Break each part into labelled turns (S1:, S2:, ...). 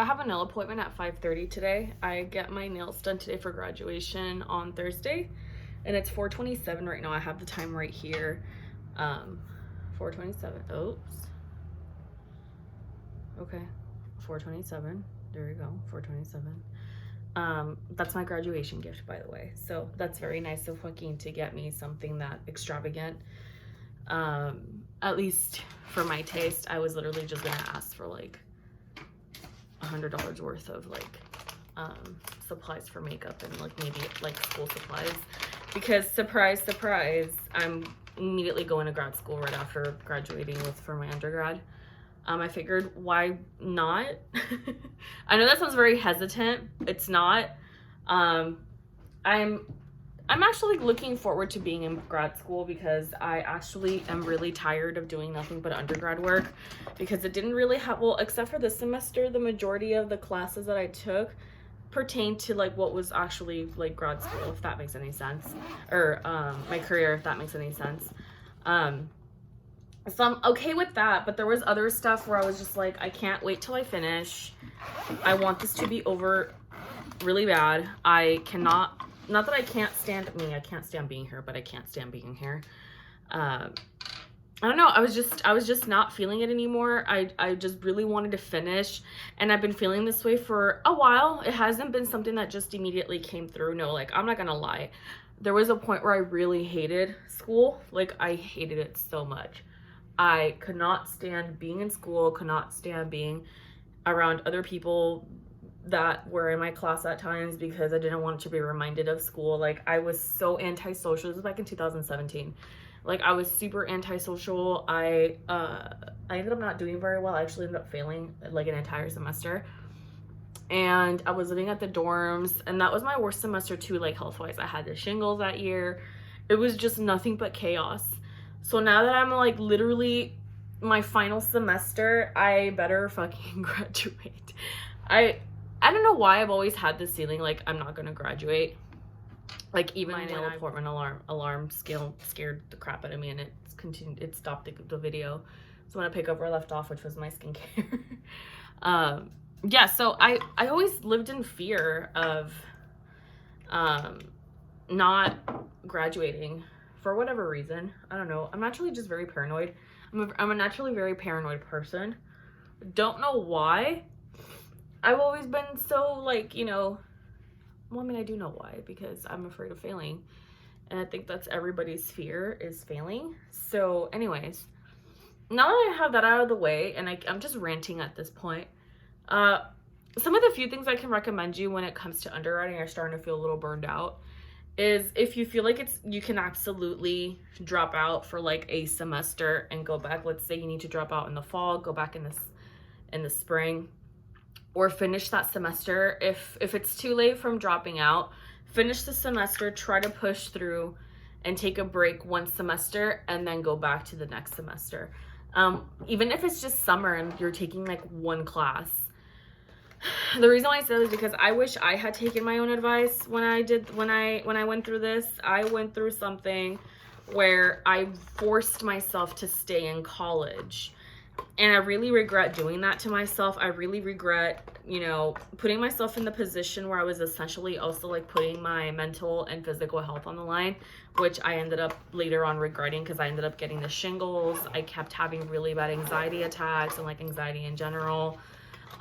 S1: I have a nail appointment at 5:30 today. I get my nails done today for graduation on Thursday, and it's 4:27 right now. I have the time right here. 4:27. Oops. Okay. 4:27. There we go. 4:27. That's my graduation gift, by the way. So that's very nice of Joaquin to get me something that extravagant. At least for my taste, I was literally just gonna ask for like $100 worth of like supplies for makeup and like maybe like school supplies, because surprise, surprise, I'm immediately going to grad school right after graduating for my undergrad. I figured, why not? I know that sounds very hesitant. It's not. I'm actually looking forward to being in grad school, because I actually am really tired of doing nothing but undergrad work, because it didn't really have, well, except for this semester, the majority of the classes that I took pertained to like what was actually like grad school, if that makes any sense, or my career, if that makes any sense. So I'm okay with that, but there was other stuff where I was just like, I can't wait till I finish. I want this to be over really bad. I cannot, not that I can't stand me, I can't stand being here, but I can't stand being here. I don't know, I was just not feeling it anymore. I just really wanted to finish, and I've been feeling this way for a while. It hasn't been something that just immediately came through. No, like, I'm not gonna lie. There was a point where I really hated school. Like, I hated it so much. I could not stand being in school, could not stand being around other people that were in my class at times, because I didn't want to be reminded of school. Like, I was so antisocial. This was back in 2017. Like, I was super antisocial. I ended up not doing very well. I actually ended up failing like an entire semester. And I was living at the dorms, and that was my worst semester too, like health-wise. I had the shingles that year. It was just nothing but chaos. So now that I'm like literally my final semester, I better fucking graduate. I don't know why I've always had this feeling like I'm not gonna graduate. Like, even my nail appointment alarm scared the crap out of me, and it stopped the video. So when I pick up where I left off, which was my skincare. Yeah, so I always lived in fear of not graduating for whatever reason. I don't know. I'm naturally just very paranoid. I'm a naturally very paranoid person. Don't know why. I've always been so, like, you know, well, I mean, I do know why, because I'm afraid of failing. And I think that's everybody's fear, is failing. So anyways, now that I have that out of the way, and I'm just ranting at this point, some of the few things I can recommend you when it comes to underwriting, are starting to feel a little burned out, is if you feel like you can absolutely drop out for like a semester and go back. Let's say you need to drop out in the fall, go back in the spring, or finish that semester. If it's too late from dropping out, finish the semester, try to push through and take a break one semester, and then go back to the next semester. Even if it's just summer and you're taking like one class. The reason why I say that is because I wish I had taken my own advice when I went through this. I went through something where I forced myself to stay in college. And I really regret doing that to myself. I really regret, you know, putting myself in the position where I was essentially also like putting my mental and physical health on the line, which I ended up later on regretting, because I ended up getting the shingles. I kept having really bad anxiety attacks, and like anxiety in general.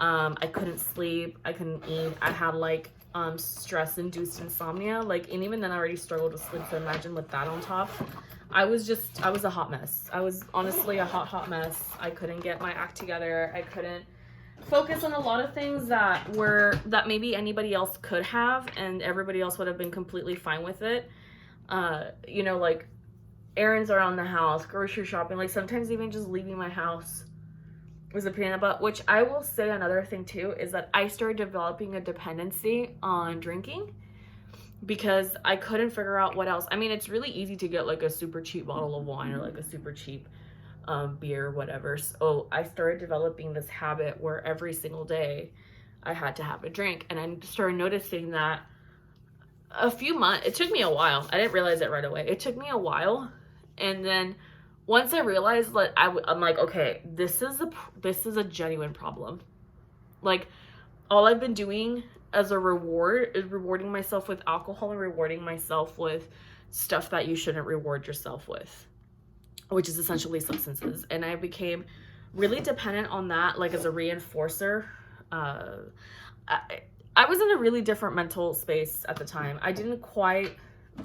S1: I couldn't sleep. I couldn't eat. I had like stress-induced insomnia. Like, and even then I already struggled with sleep. So imagine with that on top. I was a hot mess. I was honestly a hot mess. I couldn't get my act together. I couldn't focus on a lot of things that maybe anybody else could have, and everybody else would have been completely fine with it. You know, like errands around the house, grocery shopping, like sometimes even just leaving my house was a pain in the butt. Which I will say, another thing too, is that I started developing a dependency on drinking, because I couldn't figure out what else. I mean, it's really easy to get like a super cheap bottle of wine, or like a super cheap beer or whatever. So I started developing this habit where every single day I had to have a drink. And I started noticing that a few months, it took me a while. I didn't realize it right away. It took me a while. And then once I realized that I'm like, okay, this is a genuine problem. Like, all I've been doing as a reward is rewarding myself with alcohol and rewarding myself with stuff that you shouldn't reward yourself with, which is essentially substances. And I became really dependent on that, like as a reinforcer. I was in a really different mental space at the time. I didn't quite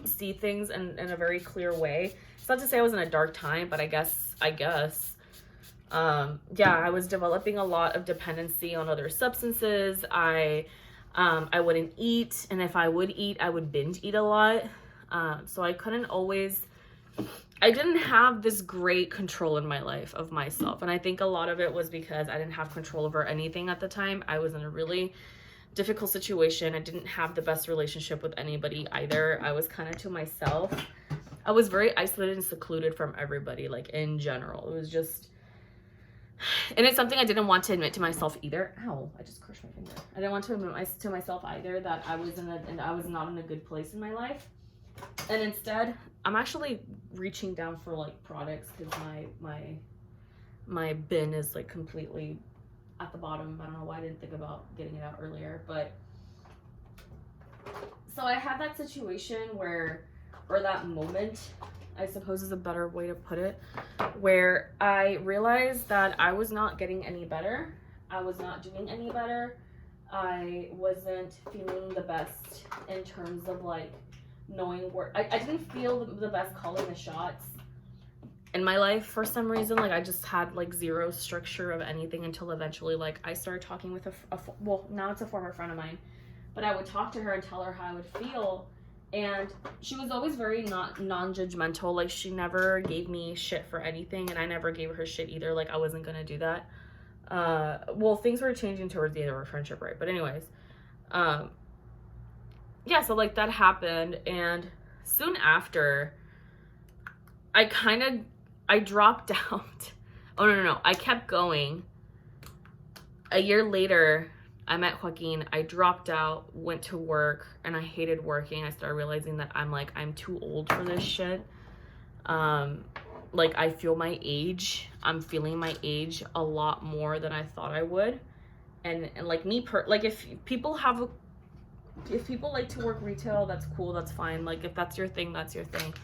S1: see things in a very clear way. It's not to say I was in a dark time, but I guess yeah, I was developing a lot of dependency on other substances. I wouldn't eat, and if I would eat, I would binge eat a lot. So I didn't have this great control in my life of myself. And I think a lot of it was because I didn't have control over anything at the time. I was in a really difficult situation. I didn't have the best relationship with anybody either. I was kind of to myself. I was very isolated and secluded from everybody, like in general. It was just, and it's something I didn't want to admit to myself either. Ow, I just crushed my finger. I didn't want to admit to myself either that I was not in a good place in my life. And instead, I'm actually reaching down for like products because my bin is like completely at the bottom. I don't know why I didn't think about getting it out earlier, but so I had that situation where, or that moment, I suppose is a better way to put it, where I realized that I was not getting any better. I was not doing any better. I wasn't feeling the best in terms of like knowing where, I didn't feel the best calling the shots in my life for some reason. Like I just had like zero structure of anything until eventually like I started talking with well, now it's a former friend of mine, but I would talk to her and tell her how I would feel. And she was always very non-judgmental. Like she never gave me shit for anything, and I never gave her shit either. Like I wasn't gonna do that. Well, things were changing towards the end of our friendship, right? But anyways, yeah, so like that happened, and soon after, I dropped out. Oh, no. I kept going. A year later, I met Joaquin. I dropped out, went to work, and I hated working. I started realizing that I'm too old for this shit. Like I feel my age. I'm feeling my age a lot more than I thought I would. And like if people like to work retail, that's cool, that's fine. Like if that's your thing, that's your thing.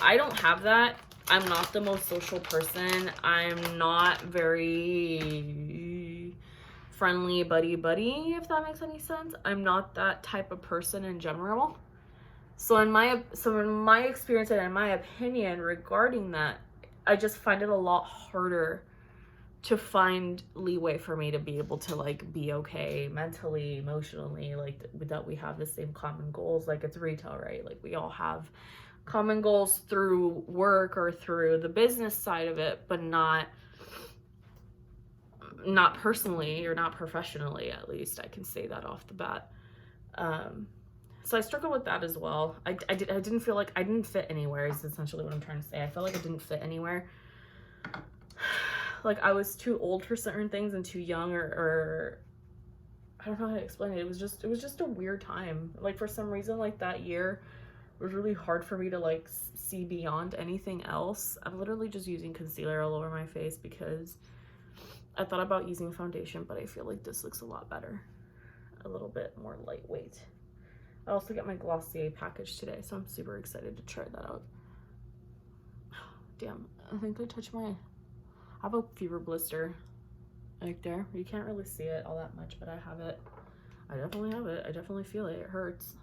S1: I don't have that. I'm not the most social person. I'm not very friendly buddy, if that makes any sense. I'm not that type of person in general. So in my experience and in my opinion regarding that, I just find it a lot harder to find leeway for me to be able to like be okay mentally, emotionally, like that we have the same common goals. Like it's retail, right? Like we all have common goals through work or through the business side of it, but not personally or not professionally, at least. I can say that off the bat. So I struggled with that as well. I didn't feel like I didn't fit anywhere is essentially what I'm trying to say. I felt like I didn't fit anywhere. Like I was too old for certain things and too young, or I don't know how to explain it. It was just a weird time. Like for some reason, like that year, it was really hard for me to like see beyond anything else. I'm literally just using concealer all over my face because I thought about using foundation, but I feel like this looks a lot better. A little bit more lightweight. I also got my Glossier package today, so I'm super excited to try that out. Damn, I think I touched I have a fever blister right there. You can't really see it all that much, but I have it. I definitely have it. I definitely feel it. It hurts.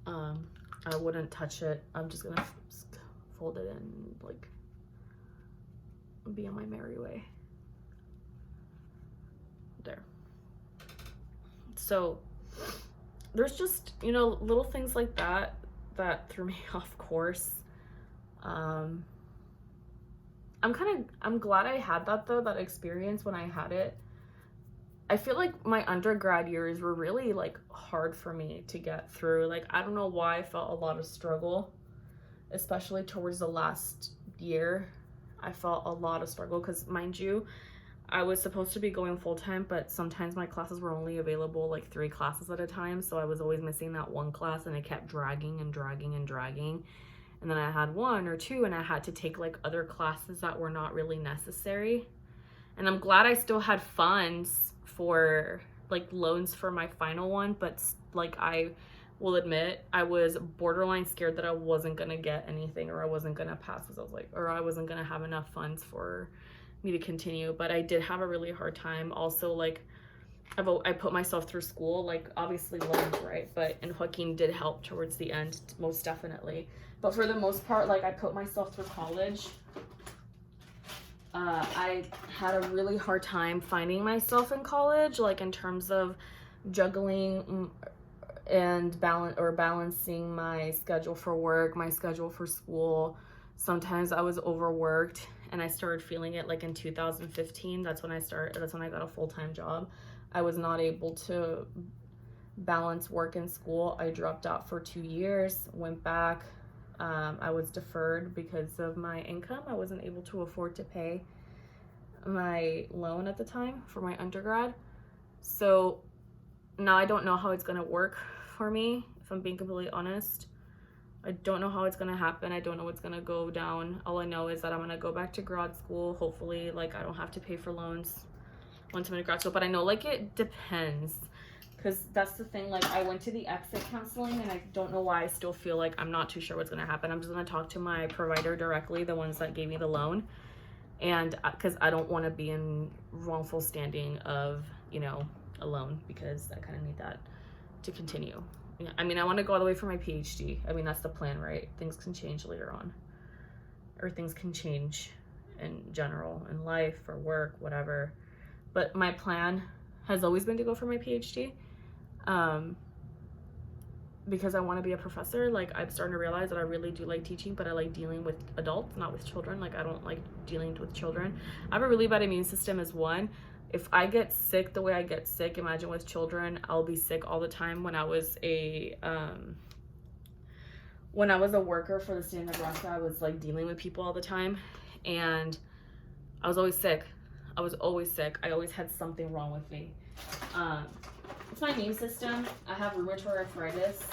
S1: I wouldn't touch it. I'm just gonna fold it and like be on my merry way. There. So there's just, you know, little things like that that threw me off course. I'm glad I had that though, that experience when I had it. I feel like my undergrad years were really like hard for me to get through. Like, I don't know why I felt a lot of struggle, especially towards the last year. I felt a lot of struggle because, mind you, I was supposed to be going full-time, but sometimes my classes were only available like 3 classes at a time. So I was always missing that one class, and it kept dragging and dragging and dragging. And then I had 1 or 2, and I had to take like other classes that were not really necessary. And I'm glad I still had funds for like loans for my final one, but like I will admit I was borderline scared that I wasn't gonna get anything, or I wasn't gonna pass, because I was like, or I wasn't gonna have enough funds for me to continue. But I did have a really hard time. Also, like I put myself through school, like obviously loans, right? But and Joaquin did help towards the end, most definitely. But for the most part, like I put myself through college. I had a really hard time finding myself in college, like in terms of juggling and balancing my schedule for work, my schedule for school. Sometimes I was overworked, and I started feeling it like in 2015. That's when I got a full-time job. I was not able to balance work and school. I dropped out for 2 years, went back. I was deferred because of my income. I wasn't able to afford to pay my loan at the time for my undergrad. So now I don't know how it's gonna work for me, if I'm being completely honest. I don't know how it's gonna happen. I don't know what's gonna go down. All I know is that I'm gonna go back to grad school. Hopefully, like I don't have to pay for loans once I'm in grad school. But I know like it depends, because that's the thing. Like I went to the exit counseling, and I don't know why I still feel like I'm not too sure what's gonna happen. I'm just gonna talk to my provider directly, the ones that gave me the loan, and because I don't want to be in wrongful standing of, you know, a loan, because I kind of need that to continue. Yeah, I mean, I want to go all the way for my PhD. I mean, that's the plan, right? Things can change later on, or things can change in general, in life or work, whatever. But my plan has always been to go for my PhD, because I want to be a professor. Like I'm starting to realize that I really do like teaching, but I like dealing with adults, not with children. Like I don't like dealing with children. I have a really bad immune system as one. If I get sick the way I get sick, imagine with children. I'll be sick all the time. When I was a worker for the state of Nebraska, I was like dealing with people all the time, and I was always sick. I always had something wrong with me. It's my immune system. I have rheumatoid arthritis,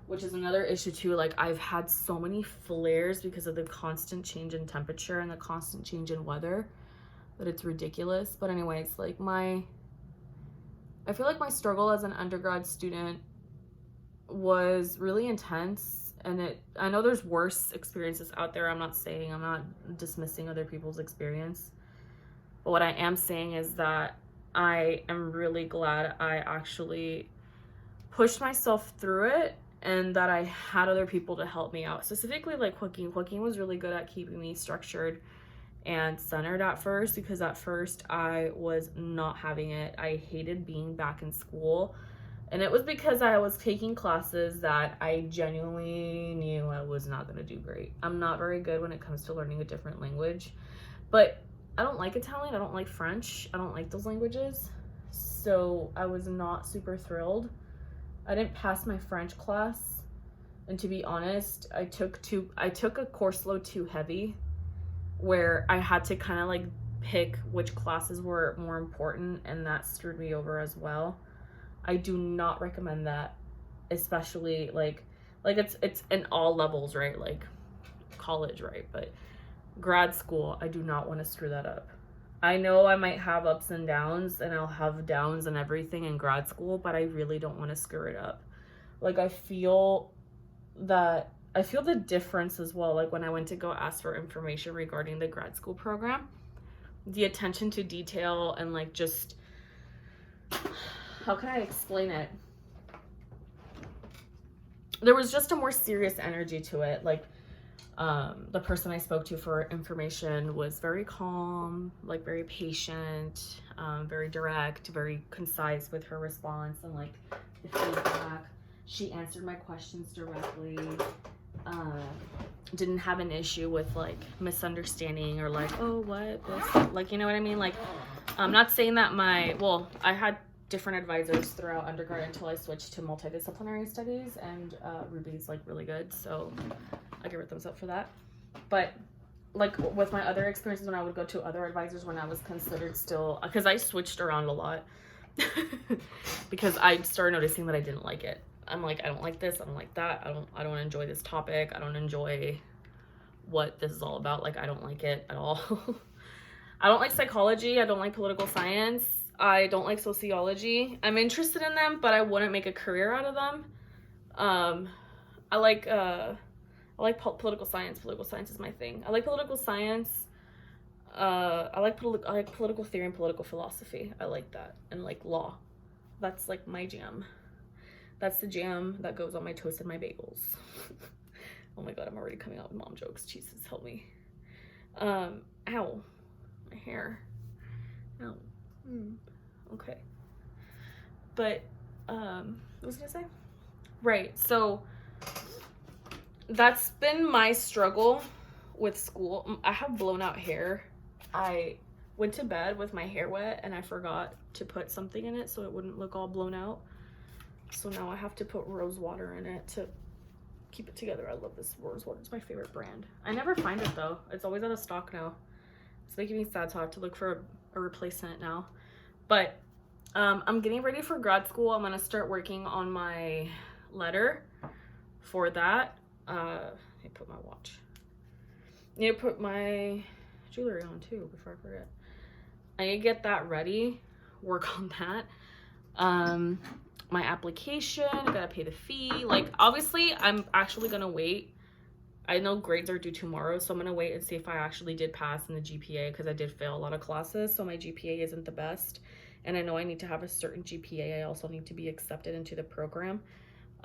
S1: which is another issue too. Like I've had so many flares because of the constant change in temperature and the constant change in weather, that it's ridiculous. But anyways, like I feel like my struggle as an undergrad student was really intense, and I know there's worse experiences out there. I'm not dismissing other people's experience, but what I am saying is that I am really glad I actually pushed myself through it, and that I had other people to help me out. Specifically like Joaquin. Joaquin was really good at keeping me structured and centered at first, because at first I was not having it. I hated being back in school, and it was because I was taking classes that I genuinely knew I was not going to do great. I'm not very good when it comes to learning a different language, but I don't like Italian, I don't like French, I don't like those languages, so I was not super thrilled. I didn't pass my French class, and to be honest, I took a course load too heavy, where I had to kind of like pick which classes were more important, and that screwed me over as well. I do not recommend that, especially like it's in all levels, right? Like college, right? But grad school, I do not want to screw that up. I know I might have ups and downs, and I'll have downs and everything in grad school, but I really don't want to screw it up. Like I feel the difference as well. Like when I went to go ask for information regarding the grad school program, the attention to detail, and like just, how can I explain it? There was just a more serious energy to it. Like the person I spoke to for information was very calm, like very patient, very direct, very concise with her response, and like the feedback. She answered my questions directly. Didn't have an issue with like misunderstanding or like, oh, what this, like, you know what I mean? Like, I'm not saying that I had different advisors throughout undergrad until I switched to multidisciplinary studies, and Ruby's like really good, so I give her a thumbs up for that. But like with my other experiences, when I would go to other advisors, when I was considered still, because I switched around a lot because I started noticing that I didn't like it. I'm like, I don't like this, I don't like that, I don't enjoy this topic, I don't enjoy what this is all about. Like I don't like it at all. I don't like psychology, I don't like political science, I don't like sociology. I'm interested in them, but I wouldn't make a career out of them. I like political science. Political science is my thing. I like political science. I like political theory and political philosophy. I like that. And like law. That's like my jam. That's the jam that goes on my toast and my bagels. Oh my god, I'm already coming out with mom jokes. Jesus, help me. Ow. My hair. Ow. Okay. But, what was I gonna say? Right, so that's been my struggle with school. I have blown out hair. I went to bed with my hair wet and I forgot to put something in it so it wouldn't look all blown out. So now I have to put rose water in it to keep it together. I love this rose water. It's my favorite brand. I never find it though. It's always out of stock now. It's making me sad, so I have to look for a replacement now. But I'm getting ready for grad school. I'm gonna start working on my letter for that. I need to put my watch. I need to put my jewelry on too before I forget. I need to get that ready, work on that. My application, I gotta pay the fee. Like, obviously, I'm actually gonna wait. I know grades are due tomorrow, so I'm gonna wait and see if I actually did pass in the GPA, because I did fail a lot of classes, so my GPA isn't the best. And I know I need to have a certain GPA. I also need to be accepted into the program.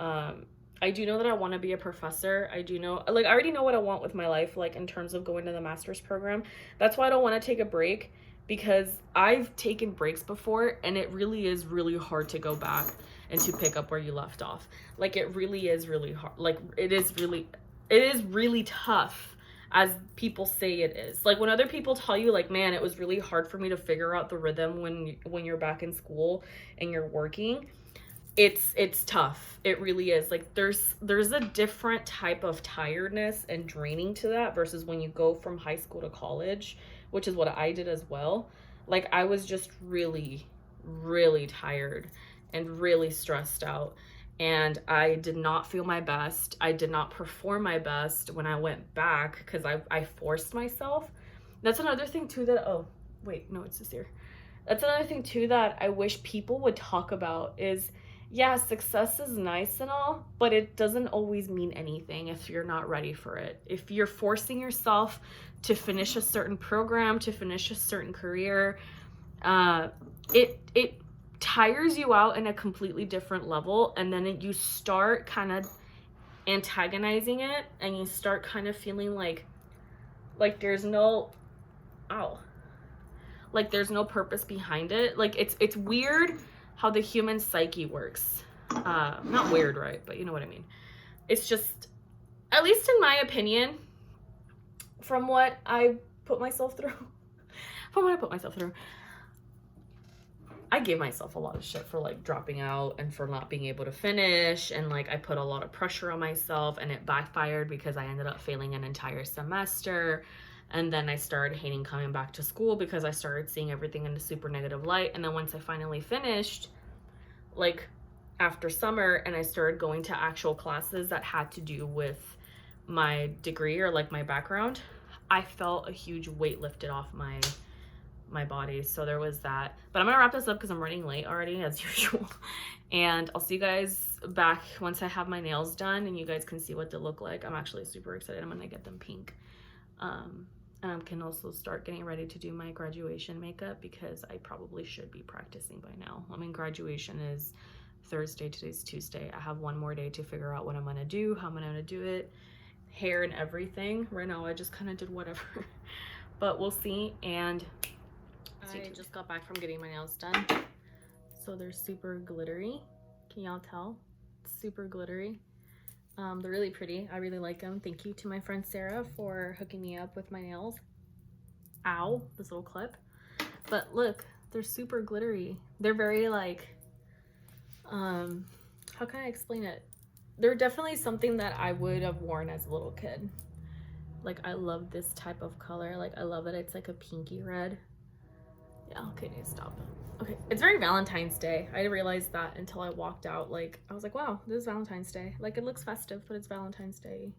S1: I do know that I want to be a professor. I do know, like, I already know what I want with my life, like, in terms of going to the master's program. That's why I don't want to take a break, because I've taken breaks before, and it really is really hard to go back and to pick up where you left off. Like, it really is really hard. Like, it is really tough, as people say it is. Like, when other people tell you, like, man, it was really hard for me to figure out the rhythm when you're back in school and you're working, it's tough. It really is. Like, there's a different type of tiredness and draining to that versus when you go from high school to college, which is what I did as well. Like, I was just really, really tired and really stressed out. And I did not feel my best. I did not perform my best when I went back, because I forced myself. That's another thing too that, oh, wait, no, it's this year. That's another thing too that I wish people would talk about is, yeah, success is nice and all, but it doesn't always mean anything if you're not ready for it. If you're forcing yourself to finish a certain program, to finish a certain career, it tires you out in a completely different level, and then you start kind of antagonizing it, and you start kind of feeling like there's no, like there's no purpose behind it. Like, it's weird how the human psyche works. Not weird, right? But you know what I mean. It's just, at least in my opinion, from what I put myself through, I gave myself a lot of shit for, like, dropping out and for not being able to finish. And, like, I put a lot of pressure on myself, and it backfired because I ended up failing an entire semester. And then I started hating coming back to school because I started seeing everything in a super negative light. And then once I finally finished, like, after summer, and I started going to actual classes that had to do with my degree or, like, my background, I felt a huge weight lifted off my body. So there was that. But I'm gonna wrap this up because I'm running late already, as usual. And I'll see you guys back once I have my nails done and you guys can see what they look like. I'm actually super excited. I'm gonna get them pink. And I can also start getting ready to do my graduation makeup, because I probably should be practicing by now. I mean, graduation is Thursday, today's Tuesday. I have one more day to figure out what I'm gonna do, how I'm gonna do it, hair and everything. Right now I just kind of did whatever. But we'll see. And I just got back from getting my nails done, so they're super glittery. Can y'all tell? Super glittery. They're really pretty. I really like them. Thank you to my friend Sarah for hooking me up with my nails. Ow, this little clip. But look, they're super glittery. They're very, like, how can I explain it? They're definitely something that I would have worn as a little kid. Like, I love this type of color. Like, I love it. It's like a pinky red. Yeah, okay, need to stop. Okay, it's very Valentine's Day. I didn't realize that until I walked out. Like, I was like, wow, this is Valentine's Day. Like, it looks festive, but it's Valentine's Day.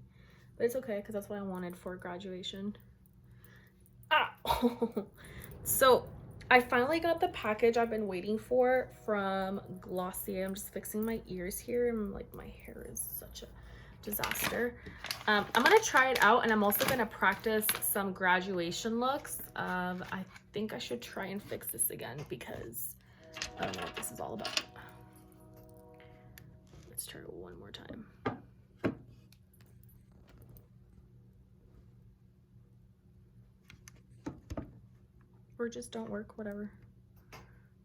S1: But it's okay, because that's what I wanted for graduation. Ah! So, I finally got the package I've been waiting for from Glossier. I'm just fixing my ears here, and like my hair is such a disaster. I'm gonna try it out, and I'm also gonna practice some graduation looks. I think I should try and fix this again because I don't know what this is all about. Let's try it one more time. Or just don't work, whatever.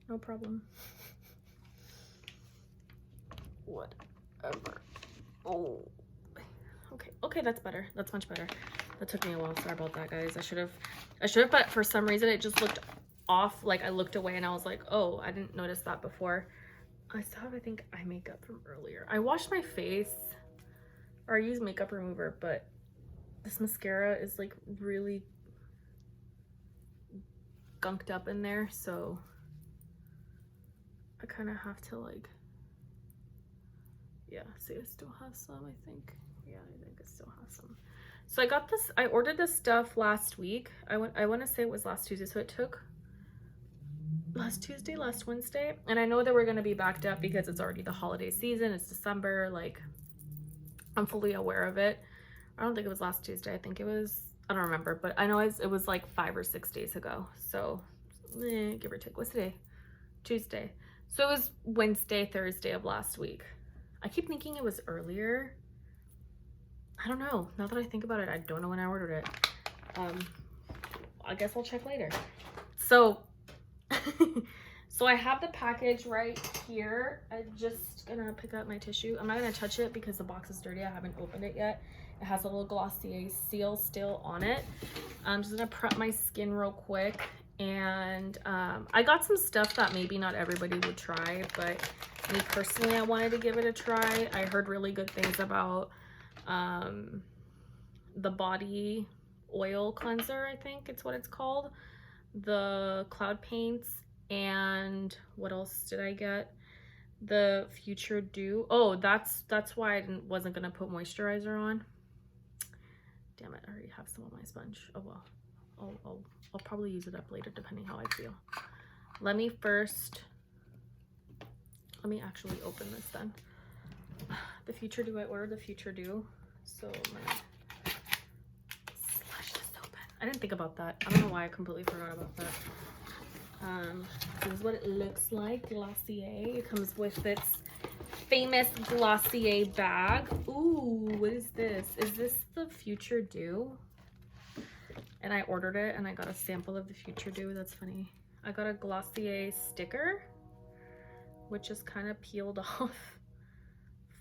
S1: No problem. Whatever. Oh. Okay, that's better. That's much better. That took me a while. Sorry about that, guys. I should have, but for some reason it just looked off. Like I looked away and I was like, oh, I didn't notice that before. I still have, I think, eye makeup from earlier. I washed my face, or I use makeup remover, but this mascara is like really gunked up in there, so I kind of have to like, yeah, see, I still have some, I think. Yeah, I think I still have some. So I got this, I ordered this stuff last week. I want to say it was last Tuesday, so it took last Tuesday, last Wednesday, and I know that we're going to be backed up because it's already the holiday season. It's December. Like, I'm fully aware of it. I don't think it was last Tuesday. I think it was, I don't remember, but I know it was like 5 or 6 days ago. So give or take. What's today? Tuesday. So it was Wednesday, Thursday of last week. I keep thinking it was earlier. I don't know. Now that I think about it, I don't know when I ordered it. I guess I'll check later. So so I have the package right here. I'm just gonna pick up my tissue. I'm not gonna touch it because the box is dirty. I haven't opened it yet. It has a little Glossier seal still on it. I'm just gonna prep my skin real quick. And I got some stuff that maybe not everybody would try, but me personally, I wanted to give it a try. I heard really good things about the body oil cleanser, I think it's what it's called, the cloud paints, and what else did I get? The Future Dew. Oh, that's why I wasn't gonna put moisturizer on. Damn it, I already have some on my sponge. Oh well, I'll probably use it up later depending how I feel. Let me actually open this then. The Future Dew, I ordered the Future Dew, so I'm gonna slash this open. I didn't think about that. I don't know why I completely forgot about that. This is what it looks like. Glossier. It comes with its famous Glossier bag. Ooh, what is this? Is this the Future Dew? And I ordered it and I got a sample of the Future Dew. That's funny. I got a Glossier sticker, which is kind of peeled off.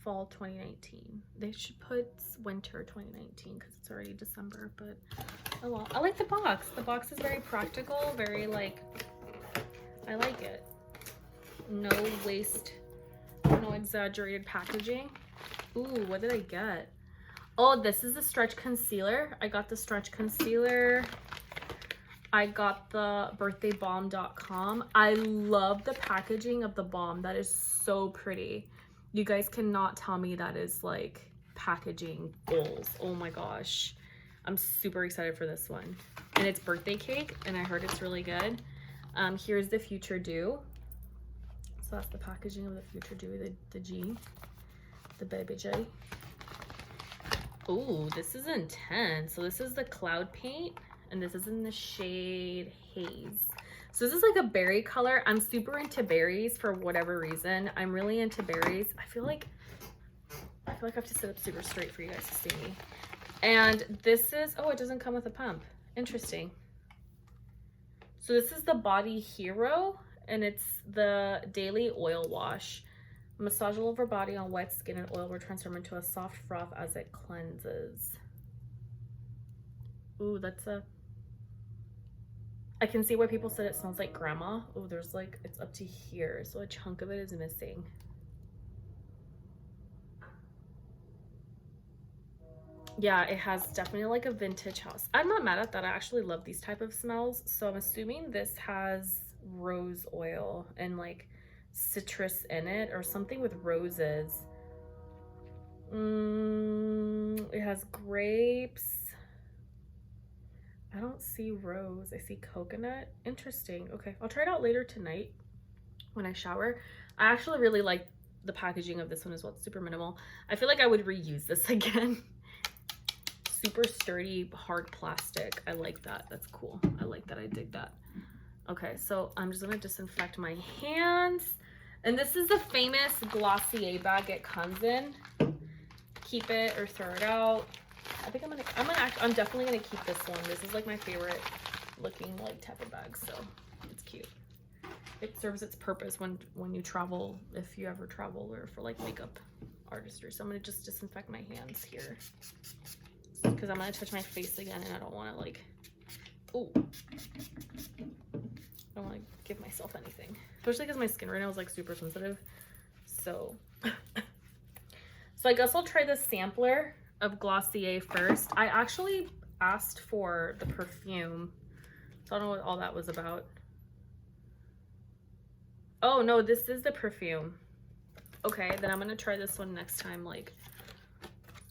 S1: Fall 2019. They should put winter 2019 because it's already December, but oh well. I like the box. The box is very practical, very like, I like it. No waste, no exaggerated packaging. Ooh, what did I get? Oh, this is the stretch concealer. I got the stretch concealer. I got the birthdaybalm.com. I love the packaging of the balm. That is so pretty. You guys cannot tell me that is like packaging goals. Oh my gosh. I'm super excited for this one. And it's birthday cake, and I heard it's really good. Here's the Future Dew. So that's the packaging of the Future Dew, the G, the baby J. Oh, this is intense. So this is the cloud paint, and this is in the shade Haze. So this is like a berry color. I'm super into berries for whatever reason. I'm really into berries. I feel like I have to sit up super straight for you guys to see me. And this is, oh, it doesn't come with a pump. Interesting. So this is the Body Hero, and it's the daily oil wash. Massage all over body on wet skin, and oil will transform into a soft froth as it cleanses. Ooh, I can see why people said it smells like grandma. Oh, there's like, it's up to here, so a chunk of it is missing. Yeah, it has definitely like a vintage house. I'm not mad at that. I actually love these type of smells. So I'm assuming this has rose oil and like citrus in it, or something with roses. It has grapes, I don't see rose. I see coconut. Interesting. Okay, I'll try it out later tonight when I shower. I actually really like the packaging of this one as well. It's super minimal. I feel like I would reuse this again. Super sturdy, hard plastic. I like that. That's cool. I like that. I dig that. Okay, so I'm just gonna disinfect my hands. And this is the famous Glossier bag it comes in. Keep it or throw it out. I think I'm definitely gonna keep this one. This is like my favorite looking like type of bag, so it's cute. It serves its purpose when you travel, if you ever travel, or for like makeup artistry. So I'm gonna just disinfect my hands here because I'm gonna touch my face again, and I don't want to like, oh, I don't want to give myself anything, especially because my skin right now is like super sensitive. So, so I guess I'll try the sampler of Glossier first. I actually asked for the perfume, so I don't know what all that was about. Oh no, this is the perfume. Okay, then I'm gonna try this one next time, like,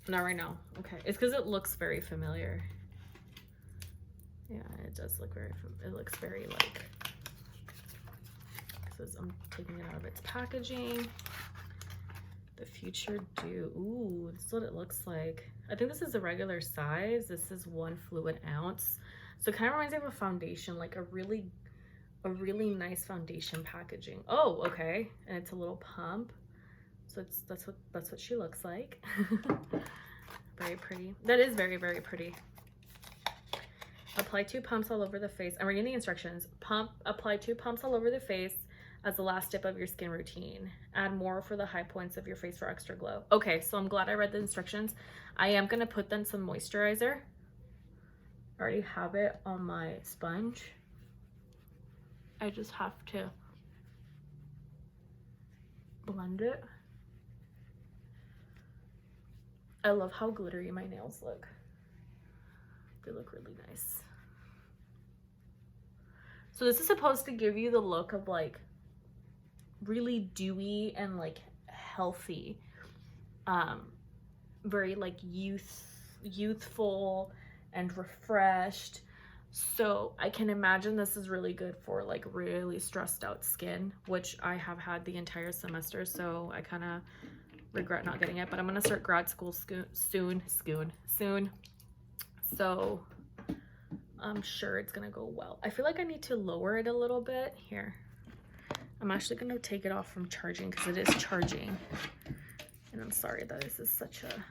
S1: not right now. Okay, it's because it looks very familiar. Yeah, it does look very, it looks very like, because I'm taking it out of its packaging. The Future Dew. Ooh, this is what it looks like. I think this is the regular size. This is 1 fluid ounce. So it kind of reminds me of a foundation, like a really nice foundation packaging. Oh, okay. And it's a little pump. So that's what she looks like. Very pretty. That is very, very pretty. Apply 2 pumps all over the face. I'm reading the instructions. Apply 2 pumps all over the face as the last step of your skin routine. Add more for the high points of your face for extra glow. Okay, so I'm glad I read the instructions. I am gonna put then some moisturizer. I already have it on my sponge. I just have to blend it. I love how glittery my nails look. They look really nice. So this is supposed to give you the look of like really dewy and like healthy, very like youthful and refreshed. So I can imagine this is really good for like really stressed out skin, which I have had the entire semester, so I kind of regret not getting it, but I'm gonna start grad school soon. So I'm sure it's gonna go well. I feel like I need to lower it a little bit. Here, I'm actually gonna take it off from charging because it is charging, and I'm sorry that this is such an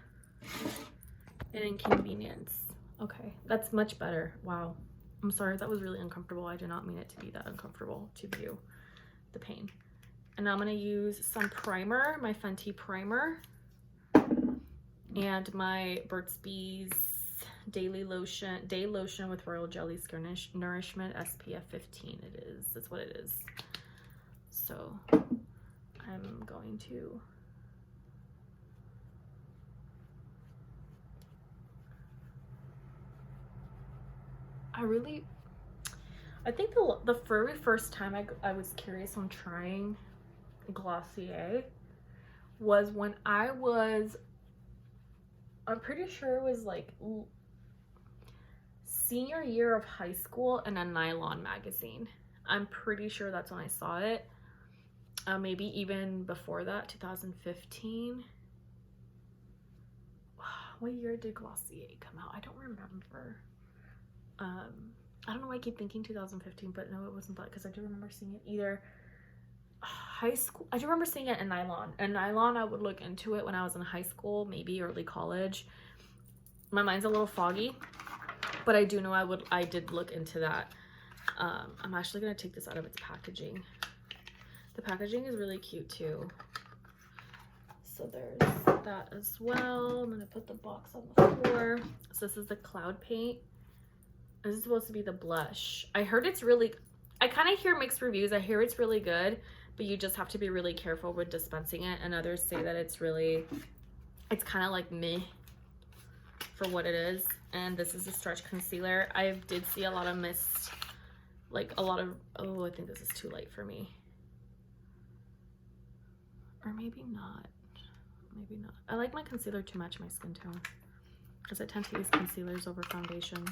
S1: inconvenience. Okay, that's much better. Wow, I'm sorry, that was really uncomfortable. I did not mean it to be that uncomfortable to view the pain. And now I'm gonna use some primer, my Fenty primer, and my Burt's Bees day lotion with royal jelly skin nourishment, SPF 15. That's what it is. So I'm going to I think the very first time I was curious on trying Glossier was when I'm pretty sure it was like senior year of high school in a Nylon magazine. I'm pretty sure that's when I saw it. Maybe even before that, 2015. What year did Glossier come out? I don't remember. I don't know why I keep thinking 2015, but no, it wasn't that, because I do remember seeing it either high school. I do remember seeing it in Nylon. And Nylon, I would look into it when I was in high school, maybe early college. My mind's a little foggy, but I do know I did look into that. I'm actually gonna take this out of its packaging. The packaging is really cute too. So there's that as well. I'm gonna put the box on the floor. So this is the Cloud Paint. This is supposed to be the blush. I heard it's really, I kind of hear mixed reviews. I hear it's really good, but you just have to be really careful with dispensing it. And others say that it's kind of like meh for what it is. And this is a stretch concealer. I did see a lot of mist, like a lot of, oh, I think this is too light for me. Or maybe not. Maybe not. I like my concealer to match my skin tone because I tend to use concealers over foundations.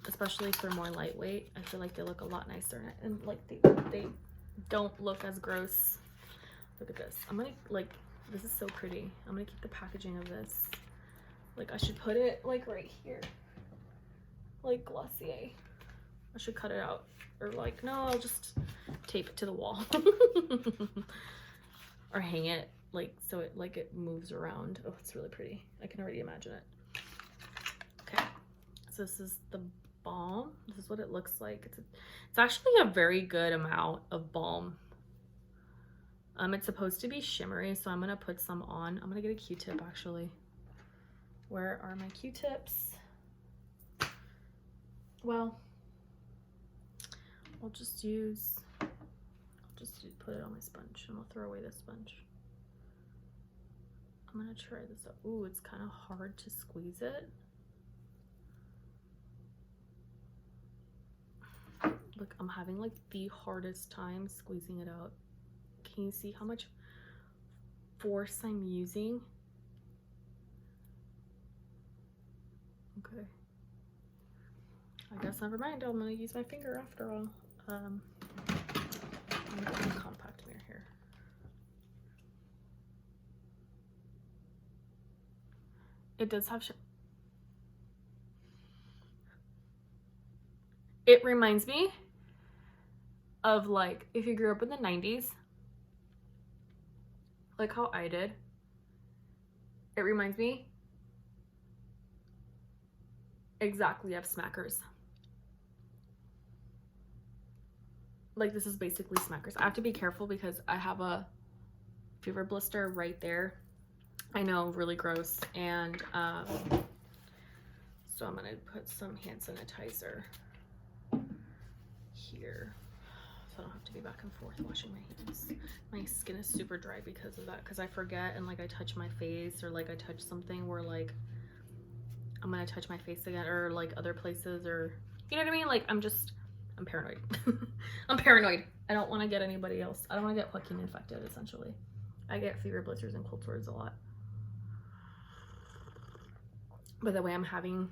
S1: especially if they're more lightweight. I feel like they look a lot nicer in it, and like they don't look as gross. Look at this. I'm gonna like, this is so pretty. I'm gonna keep the packaging of this. Like I should put it like right here, like Glossier. I should cut it out, or like, no, I'll just tape it to the wall or hang it like so it like it moves around. Oh, it's really pretty. I can already imagine it. Okay, so this is the balm. This is what it looks like. It's actually a very good amount of balm. It's supposed to be shimmery, so I'm gonna put some on. I'm gonna get a Q-tip actually. Where are my Q-tips? Well, I'll just put it on my sponge, and I'll throw away this sponge. I'm gonna try this out. Ooh, it's kind of hard to squeeze it. Look, I'm having like the hardest time squeezing it out. Can you see how much force I'm using? Okay. I guess never mind. I'm gonna use my finger after all. I'm gonna get a compact mirror here. It does have it reminds me of like if you grew up in the 90s, like how I did. It reminds me exactly of Smackers. Like this is basically Smackers. I have to be careful because I have a fever blister right there. I know, really gross. And so I'm gonna put some hand sanitizer here so I don't have to be back and forth washing my hands. My skin is super dry because of that, because I forget and like I touch my face, or like I touch something where like I'm gonna touch my face again, or like other places, or you know what I mean? Like I'm paranoid. I'm paranoid. I don't want to get anybody else. I don't want to get Joaquin infected, essentially. I get fever blisters and cold sores a lot. By the way, I'm having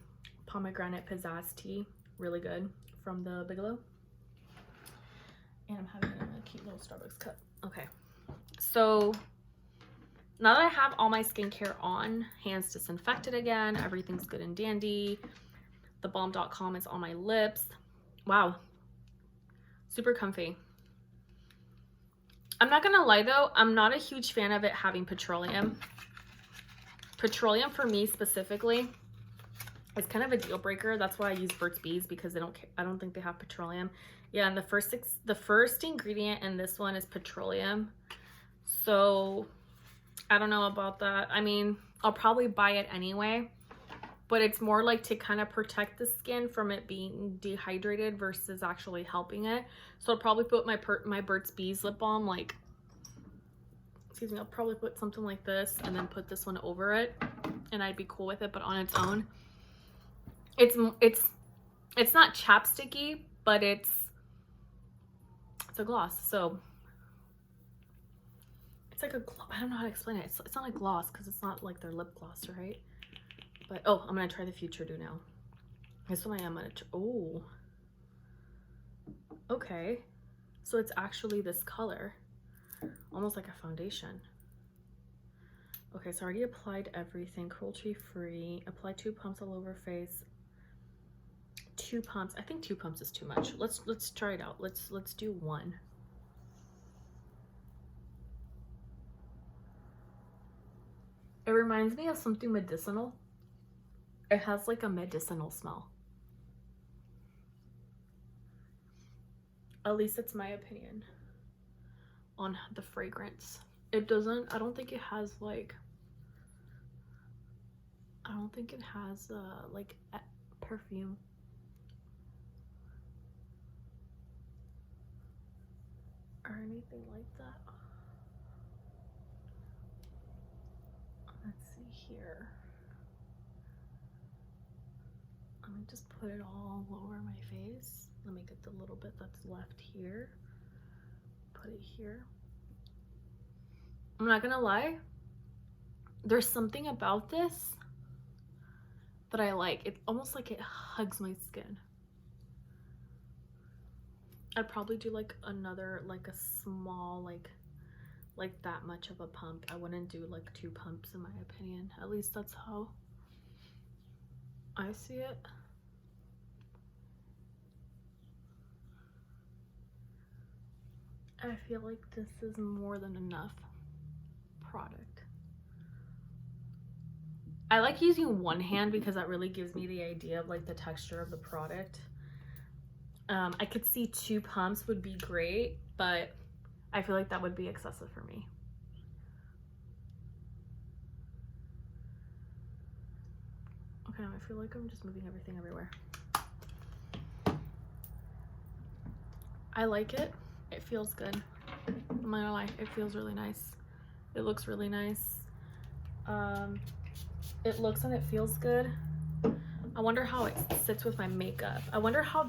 S1: pomegranate pizzazz tea, really good, from the Bigelow. And I'm having it in a cute little Starbucks cup. Okay, so now that I have all my skincare on, hands disinfected again, everything's good and dandy. The balm.com is on my lips. Wow, super comfy. I'm not gonna lie though, I'm not a huge fan of it having petroleum. Petroleum for me specifically is kind of a deal breaker. That's why I use Burt's Bees, because I don't think they have petroleum. Yeah, and the first ingredient in this one is petroleum. So I don't know about that. I mean, I'll probably buy it anyway, but it's more like to kind of protect the skin from it being dehydrated versus actually helping it. So I'll probably put my Burt's Bees lip balm, like, excuse me, I'll probably put something like this and then put this one over it, and I'd be cool with it. But on its own, it's not chapsticky, but it's a gloss. So it's like I don't know how to explain it. It's not like gloss because it's not like their lip gloss, right? But oh, I'm gonna try the Future Dew now. This one I am gonna oh, okay, so it's actually this color, almost like a foundation. Okay, so I already applied everything, cruelty free. Apply 2 pumps all over face. 2 pumps. I think 2 pumps is too much. Let's try it out. Let's do 1. It reminds me of something medicinal. It has like a medicinal smell. At least it's my opinion on the fragrance. It doesn't, I don't think it has like, I don't think it has like perfume. Or anything like that. Let's see here. I'm gonna just put it all over my face. Let me get the little bit that's left here. Put it here. I'm not gonna lie, there's something about this that I like. It's almost like it hugs my skin. I'd probably do like another, like a small, like that much of a pump. I wouldn't do like 2 pumps in my opinion. At least that's how I see it. I feel like this is more than enough product. I like using one hand because that really gives me the idea of like the texture of the product. I could see 2 pumps would be great, but I feel like that would be excessive for me. Okay, I feel like I'm just moving everything everywhere. I like it. It feels good. I'm not gonna lie, it feels really nice. It looks really nice. It looks and it feels good. I wonder how it sits with my makeup. I wonder how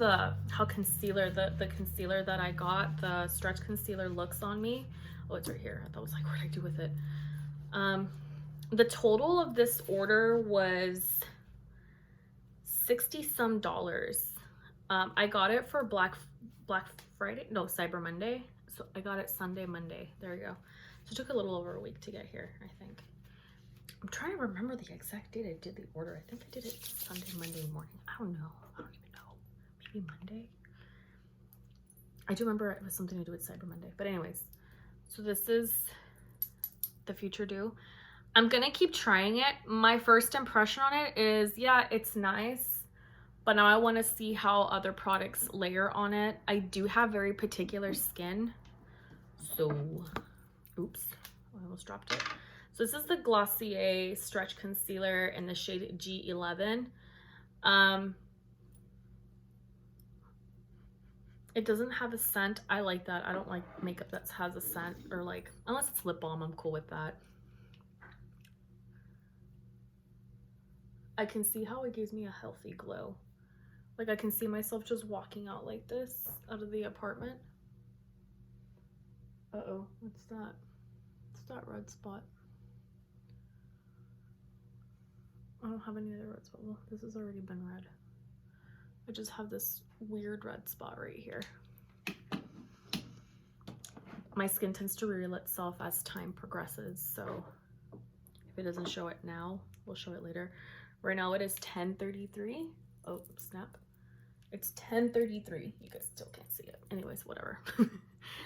S1: concealer, the concealer that I got, the stretch concealer looks on me. Oh, it's right here. I thought I was like, what did I do with it? The total of this order was $60-some. I got it for Black Friday, no, Cyber Monday. So I got it Sunday, Monday. There you go. So it took a little over a week to get here, I think. I'm trying to remember the exact date I did the order. I think I did it Sunday, Monday morning. I don't know. I don't even know. Maybe Monday. I do remember it was something to do with Cyber Monday. But anyways, so this is the Future Dew. I'm gonna keep trying it. My first impression on it is, yeah, it's nice. But now I want to see how other products layer on it. I do have very particular skin. So, oops, I almost dropped it. So this is the Glossier Stretch Concealer in the shade G11. It doesn't have a scent. I like that. I don't like makeup that has a scent, or like, unless it's lip balm, I'm cool with that. I can see how it gives me a healthy glow. Like I can see myself just walking out like this out of the apartment. Uh-oh, what's that? It's that red spot. I don't have any other red spot. Well, this has already been red. I just have this weird red spot right here. My skin tends to reveal itself as time progresses, so if it doesn't show it now, we'll show it later. Right now it is 10:33. Oh, snap. It's 10:33. You guys still can't see it. Anyways, whatever.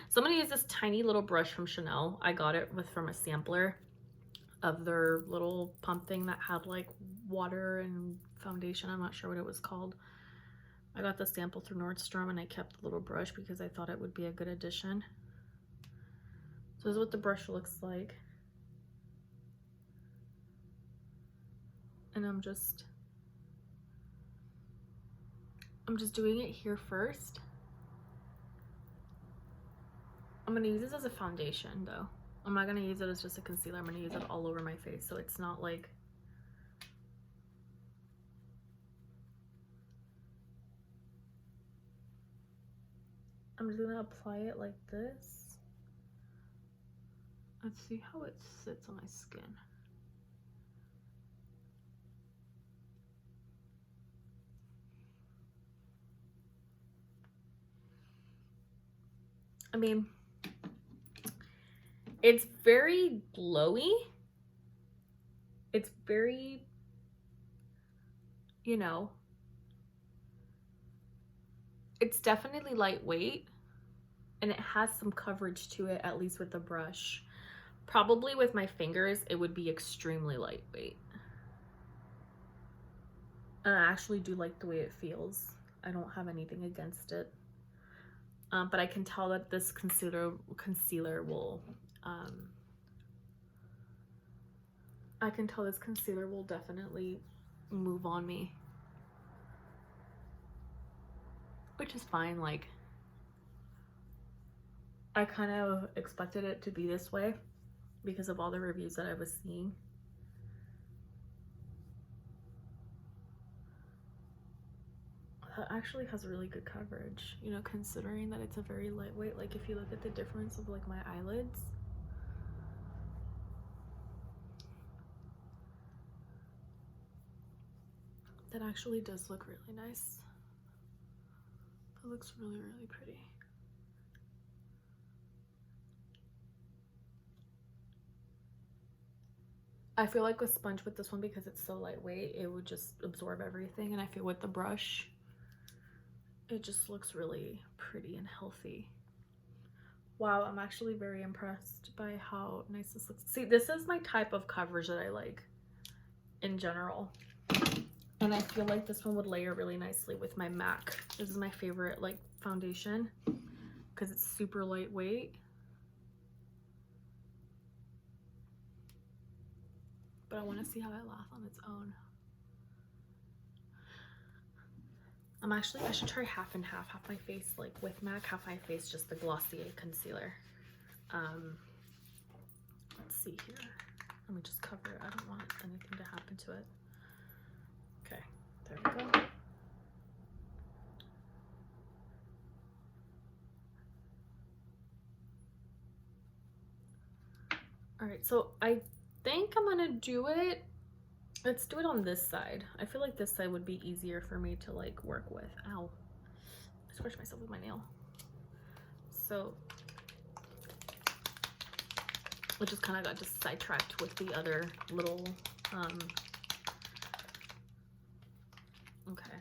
S1: So I'm gonna use this tiny little brush from Chanel. I got it from a sampler of their little pump thing that had like water and foundation. I'm not sure what it was called. I got the sample through Nordstrom and I kept the little brush because I thought it would be a good addition. So this is what the brush looks like. And I'm just doing it here first. I'm gonna use this as a foundation though. I'm not gonna use it as just a concealer. I'm gonna use it all over my face, so it's not like, I'm just gonna apply it like this. Let's see how it sits on my skin. I mean, it's very glowy. It's very, you know, it's definitely lightweight and it has some coverage to it, at least with the brush. Probably with my fingers, it would be extremely lightweight. And I actually do like the way it feels. I don't have anything against it. But I can tell that this concealer will, I can tell this concealer will definitely move on me. Which is fine, like, I kind of expected it to be this way because of all the reviews that I was seeing. That actually has really good coverage, you know, considering that it's a very lightweight. Like if you look at the difference of like my eyelids, That actually does look really nice. It looks really, really pretty. I feel like with sponge with this one, because it's so lightweight, it would just absorb everything. And I feel with the brush, it just looks really pretty and healthy. Wow, I'm actually very impressed by how nice this looks. See, this is my type of coverage that I like in general. And I feel like this one would layer really nicely with my MAC. This is my favorite like foundation because it's super lightweight. But I want to see how it lasts on its own. I should try half and half my face like with MAC, half my face just the Glossier concealer. Let's see here. Let me just cover it. I don't want anything to happen to it. Okay, there we go. All right, so I think I'm gonna do it. Let's do it on this side. I feel like this side would be easier for me to like work with. Ow, I scratched myself with my nail. So I just kind of got just sidetracked with the other little, okay.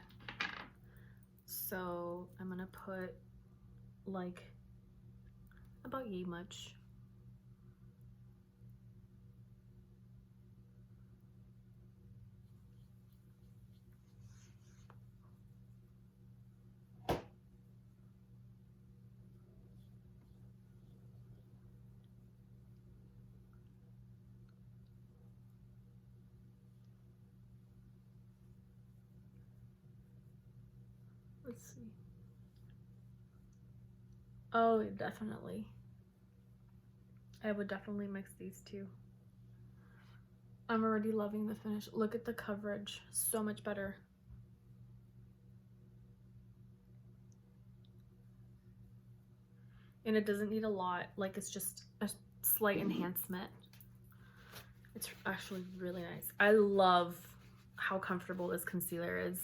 S1: So I'm gonna put like about yay much. Let's see. Oh, definitely. I would definitely mix these two. I'm already loving the finish. Look at the coverage. So much better. And it doesn't need a lot. Like, it's just a slight enhancement. It's actually really nice. I love how comfortable this concealer is.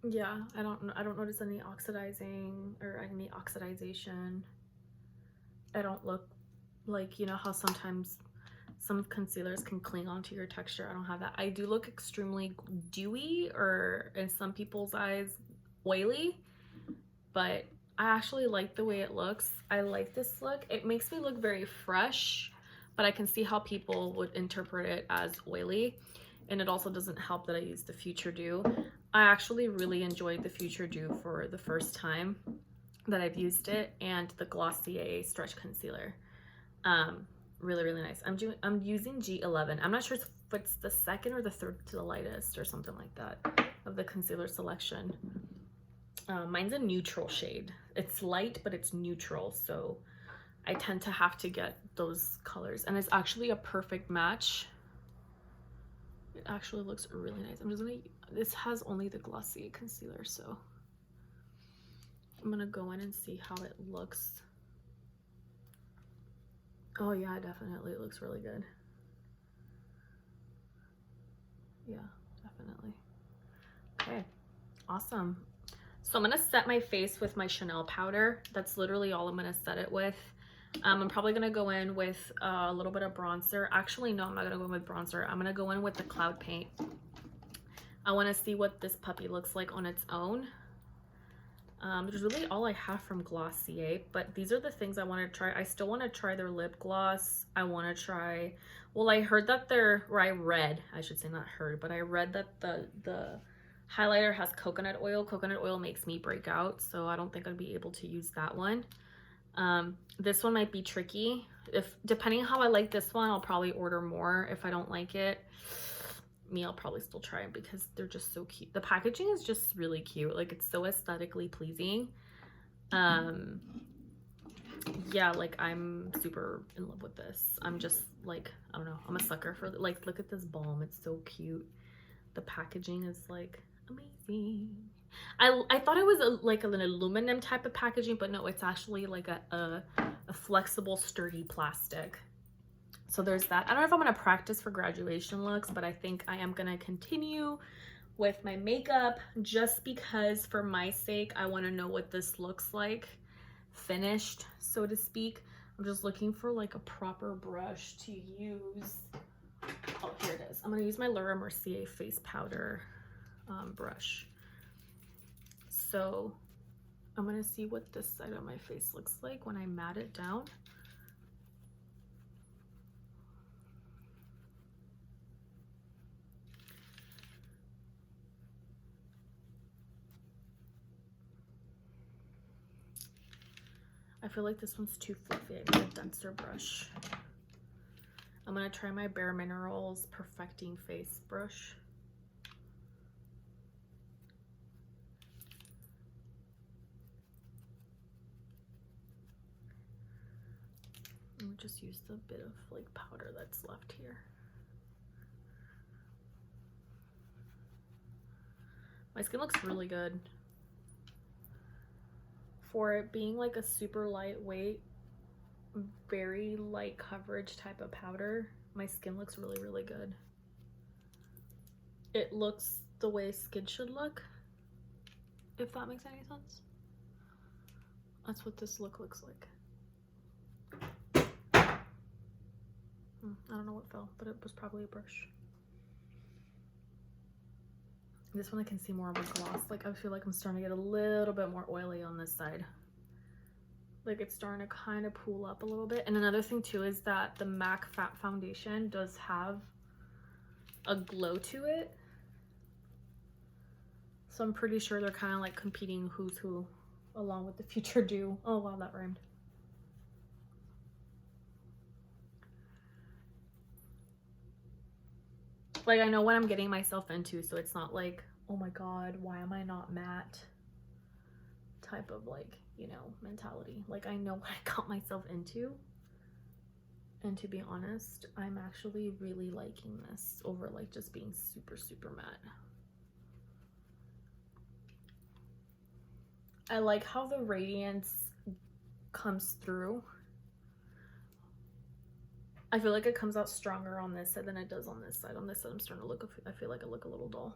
S1: Yeah, I don't notice any oxidizing or any oxidization. I don't look like, you know how sometimes some concealers can cling onto your texture. I don't have that. I do look extremely dewy, or in some people's eyes oily, but I actually like the way it looks. I like this look. It makes me look very fresh, but I can see how people would interpret it as oily. And it also doesn't help that I use the Future Dew. I actually really enjoyed the Future Dew for the first time that I've used it, and the Glossier Stretch Concealer. Really, really nice. I'm using G11. I'm not sure if it's the second or the third to the lightest or something like that of the concealer selection. Mine's a neutral shade. It's light, but it's neutral, so I tend to have to get those colors, and it's actually a perfect match. It actually looks really nice. This has only the Glossier concealer, so I'm gonna go in and see how it looks. Oh yeah, definitely, it looks really good. Yeah, definitely. Okay, awesome. So I'm gonna set my face with my Chanel powder. That's literally all I'm gonna set it with. I'm probably gonna go in with a little bit of bronzer. Actually, no, I'm not gonna go in with bronzer. I'm gonna go in with the Cloud Paint. I wanna see what this puppy looks like on its own. There's really all I have from Glossier, but these are the things I want to try. I still want to try their lip gloss. I want to try, well, I heard that I read, I should say not heard, but I read that the highlighter has coconut oil. Coconut oil makes me break out, so I don't think I'd be able to use that one. This one might be tricky. Depending how I like this one, I'll probably order more. If I don't like it, I'll probably still try it because they're just so cute. The packaging is just really cute. Like, it's so aesthetically pleasing. Yeah, like, I'm super in love with this. I'm just like, I don't know, I'm a sucker for, like, look at this balm. It's so cute. The packaging is like amazing. I thought it was like an aluminum type of packaging, but no, it's actually like a flexible, sturdy plastic. So there's that. I don't know if I'm gonna practice for graduation looks, but I think I am gonna continue with my makeup just because for my sake, I wanna know what this looks like finished, so to speak. I'm just looking for like a proper brush to use. Oh, here it is. I'm gonna use my Laura Mercier face powder brush. So I'm gonna see what this side of my face looks like when I mat it down. I feel like this one's too fluffy. I need a denser brush. I'm gonna try my Bare Minerals Perfecting Face brush. And just use the bit of like powder that's left here. My skin looks really good. For it being like a super lightweight, very light coverage type of powder, my skin looks really, really good. It looks the way skin should look, if that makes any sense. That's what this look looks like. I don't know what fell, but it was probably a brush. This one I can see more of a gloss. Like I feel like I'm starting to get a little bit more oily on this side. Like it's starting to kind of pool up a little bit. And another thing too is that the MAC Fat Foundation does have a glow to it. So I'm pretty sure they're kind of like competing who's who along with the Future Dew. Oh wow, that rhymed. Like I know what I'm getting myself into, so it's not like, oh my god, why am I not matte type of like, you know, mentality. Like I know what I got myself into, and to be honest, I'm actually really liking this over like just being super, super matte. I like how the radiance comes through. I feel like it comes out stronger on this side than it does on this side. On this side, I'm starting to look, I feel like I look a little dull.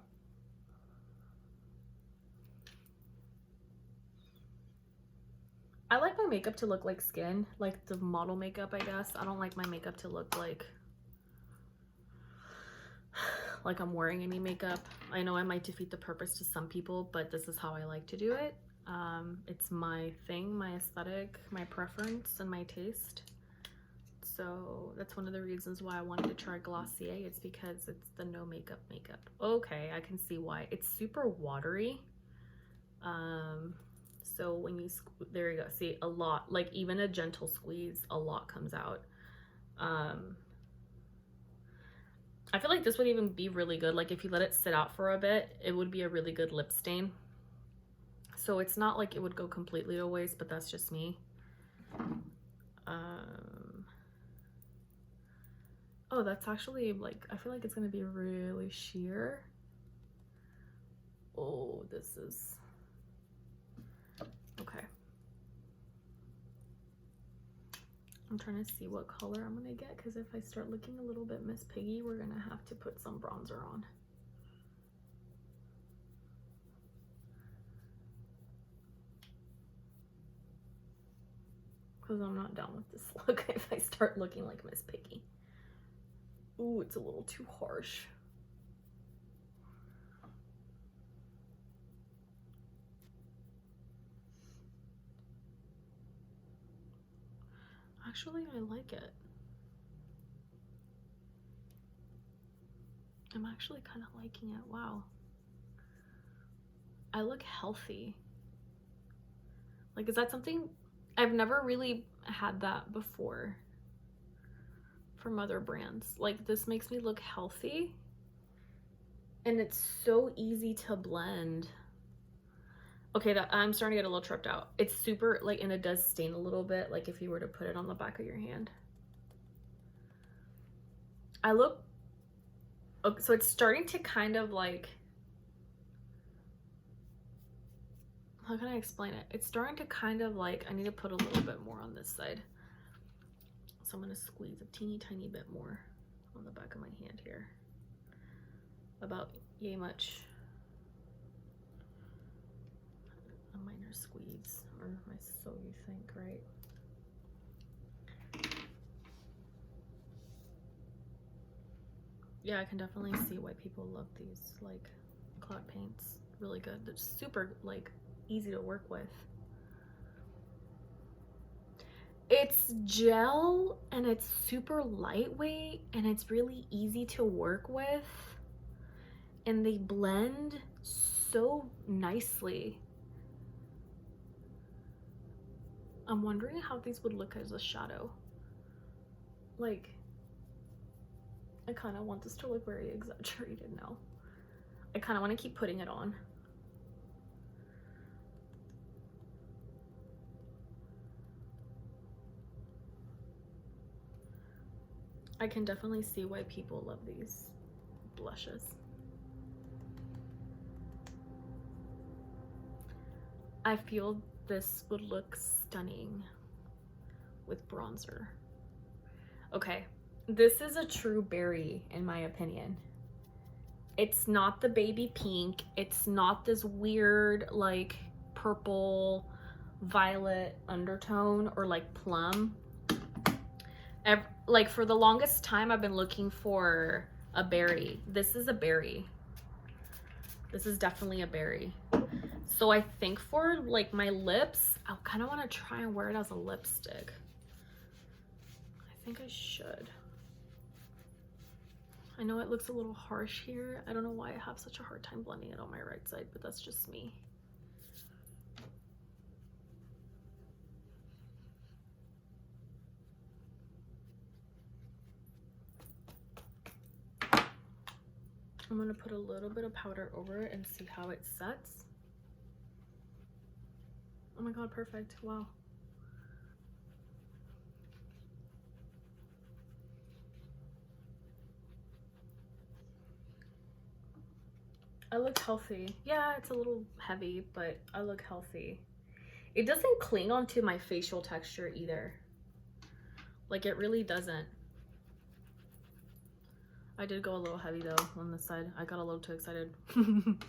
S1: I like my makeup to look like skin, like the model makeup, I guess. I don't like my makeup to look like I'm wearing any makeup. I know I might defeat the purpose to some people, but this is how I like to do it. It's my thing, my aesthetic, my preference, and my taste. So that's one of the reasons why I wanted to try Glossier. It's because it's the no makeup makeup. Okay, I can see why. It's super watery. So when you, there you go, see a lot, like even a gentle squeeze, a lot comes out. I feel like this would even be really good. Like if you let it sit out for a bit, it would be a really good lip stain. So it's not like it would go completely to waste, but that's just me. Oh, that's actually like, I feel like it's gonna be really sheer. Oh, this is, okay. I'm trying to see what color I'm gonna get, because if I start looking a little bit Miss Piggy, we're gonna have to put some bronzer on. Because I'm not down with this look if I start looking like Miss Piggy. Ooh, it's a little too harsh. Actually, I like it. I'm actually kind of liking it. Wow. I look healthy. Like, is that something? I've never really had that before from other brands. Like, this makes me look healthy. And it's so easy to blend. Okay, that I'm starting to get a little tripped out. It's super, like, and it does stain a little bit, like if you were to put it on the back of your hand. I look, okay, so it's starting to kind of like, how can I explain it? It's starting to kind of like, I need to put a little bit more on this side. So I'm gonna squeeze a teeny tiny bit more on the back of my hand here. About yay much. A minor squeeze, or so you think, right? Yeah, I can definitely see why people love these like cloud paints. Really good. They're super like easy to work with. It's gel and it's super lightweight and it's really easy to work with, and they blend so nicely. I'm wondering how these would look as a shadow. Like, I kind of want this to look very exaggerated now. I kind of want to keep putting it on. I can definitely see why people love these blushes. I feel this would look stunning with bronzer. Okay, this is a true berry in my opinion. It's not the baby pink. It's not this weird like purple violet undertone or like plum. Like for the longest time I've been looking for a berry. This is a berry. This is definitely a berry. So I think for like my lips, I kind of want to try and wear it as a lipstick. I think I should. I know it looks a little harsh here. I don't know why I have such a hard time blending it on my right side, but that's just me. I'm gonna put a little bit of powder over it and see how it sets. Oh my god, perfect. Wow. I look healthy. Yeah, it's a little heavy, but I look healthy. It doesn't cling onto my facial texture either. Like, it really doesn't. I did go a little heavy though on this side. I got a little too excited. I'm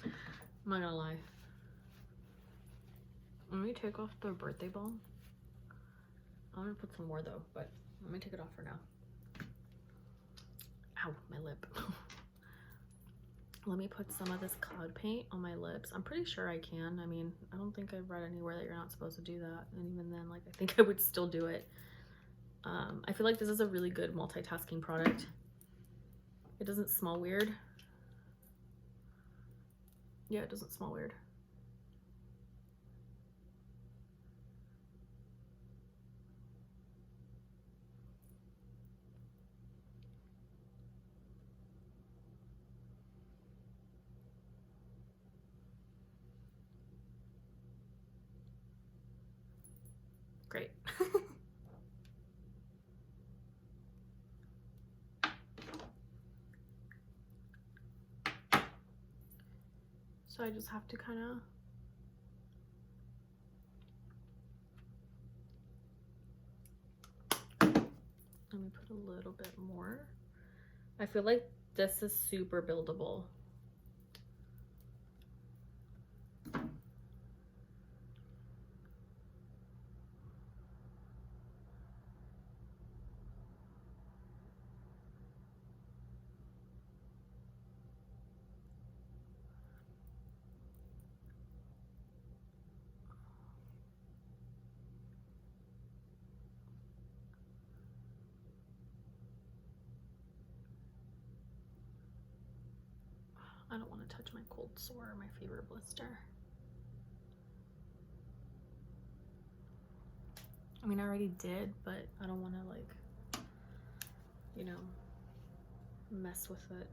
S1: not gonna lie. Let me take off the birthday balm. I'm gonna put some more though, but let me take it off for now. Ow, my lip. Let me put some of this cloud paint on my lips. I'm pretty sure I can. I mean, I don't think I've read anywhere that you're not supposed to do that. And even then, like, I think I would still do it. I feel like this is a really good multitasking product. It doesn't smell weird. Yeah, it doesn't smell weird. Great. So I just have to kind of let me put a little bit more. I feel like this is super buildable. I don't want to touch my cold sore, my fever blister. I mean, I already did, but I don't want to, like, you know, mess with it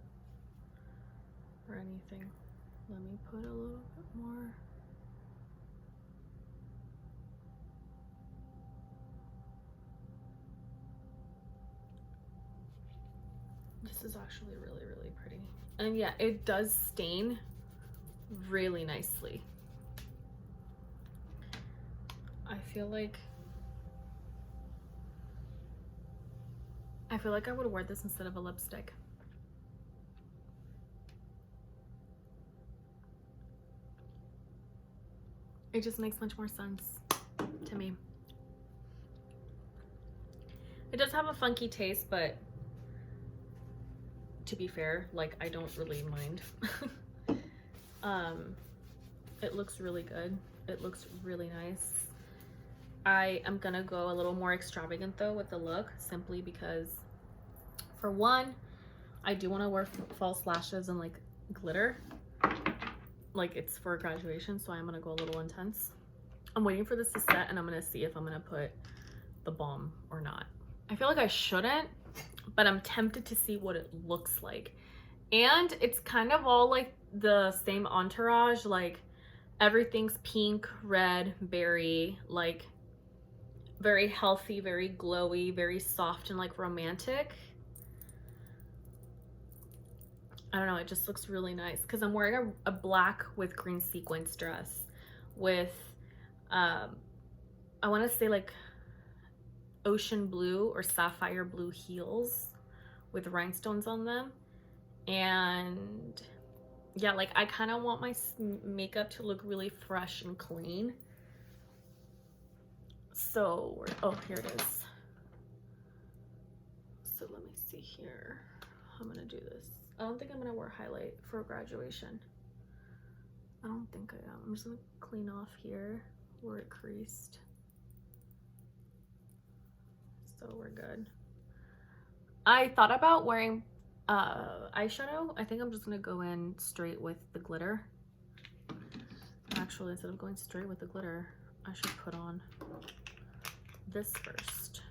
S1: or anything. Let me put a little bit more. This is actually really, really pretty. And yeah, it does stain really nicely. I feel like I feel like I would wear this instead of a lipstick. It just makes much more sense to me. It does have a funky taste, but to be fair, like, I don't really mind. It looks really good. It looks really nice. I am gonna go a little more extravagant though with the look, simply because, for one, I do want to wear false lashes and like glitter. Like, it's for graduation, so I'm gonna go a little intense. I'm waiting for this to set and I'm gonna see if I'm gonna put the balm or not. I feel like I shouldn't, but I'm tempted to see what it looks like. And it's kind of all like the same entourage, like everything's pink, red, berry, like very healthy, very glowy, very soft and like romantic. I don't know, it just looks really nice because I'm wearing a black with green sequins dress with I want to say like ocean blue or sapphire blue heels with rhinestones on them. And yeah, like I kind of want my makeup to look really fresh and clean. So oh, here it is. So let me see here. I'm gonna do this. I don't think I'm gonna wear highlight for graduation. I don't think I am. I'm just gonna clean off here where it creased. So we're good. I thought about wearing eyeshadow. I think I'm just gonna go in straight with the glitter. Actually, instead of going straight with the glitter, I should put on this first.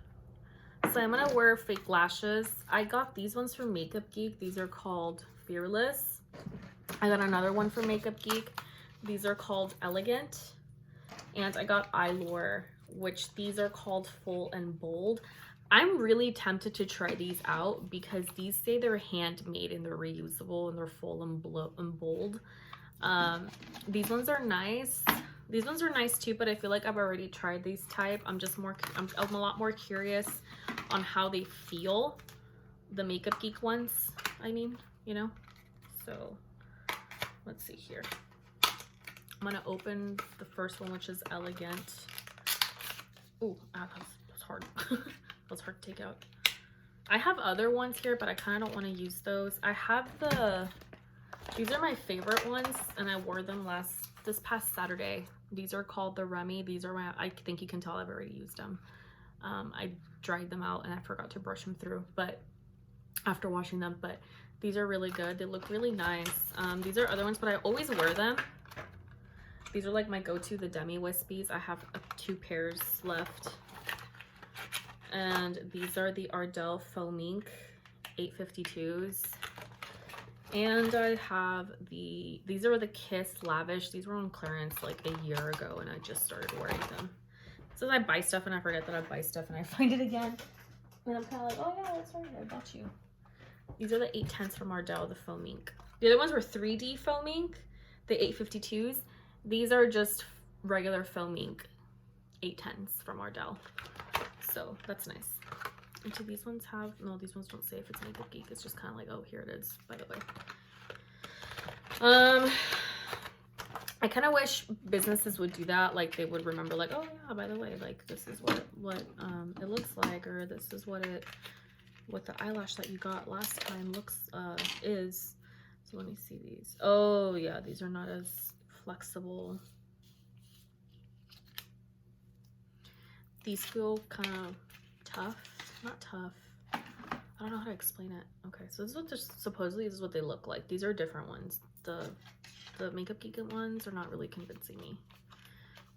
S1: So I'm gonna wear fake lashes. I got these ones from Makeup Geek. These are called Fearless. I got another one from Makeup Geek. These are called Elegant. And I got Eyelure, which these are called Full and Bold. I'm really tempted to try these out because these say they're handmade and they're reusable and they're full and bold. These ones are nice. These ones are nice too, but I feel like I've already tried these type. I'm a lot more curious on how they feel. The Makeup Geek ones, I mean, you know? So let's see here. I'm gonna open the first one, which is Elegant. Ooh, that was hard. That was hard to take out. I have other ones here, but I kind of don't want to use those. I have these are my favorite ones, and I wore them this past Saturday. These are called the Remy. These are I think you can tell I've already used them. I dried them out and I forgot to brush them through, but after washing them, but these are really good. They look really nice. These are other ones, but I always wear them. These are like my go-to, the Demi Wispies. I have 2 pairs left. And these are the Ardell Foam Ink 852s. And I have these are the Kiss Lavish. These were on clearance like a year ago and I just started wearing them. So I buy stuff and I forget that I buy stuff and I find it again. And I'm kind of like, oh yeah, that's right, I got you. These are the 810s from Ardell, the Foam Ink. The other ones were 3D Foam Ink, the 852s. These are just regular Foam Ink 810s from Ardell. So that's nice. And do these ones have, no, these ones don't say if it's Makeup Geek. It's just kind of like, oh, here it is, by the way. I kind of wish businesses would do that. Like they would remember like, oh yeah, by the way, like this is what it looks like, or this is what the eyelash that you got last time is. So let me see these. Oh yeah, these are not as flexible. These feel kind of tough. Not tough. I don't know how to explain it. Okay, so this is what they're supposedly this is what they look like. These are different ones. The Makeup Geek ones are not really convincing me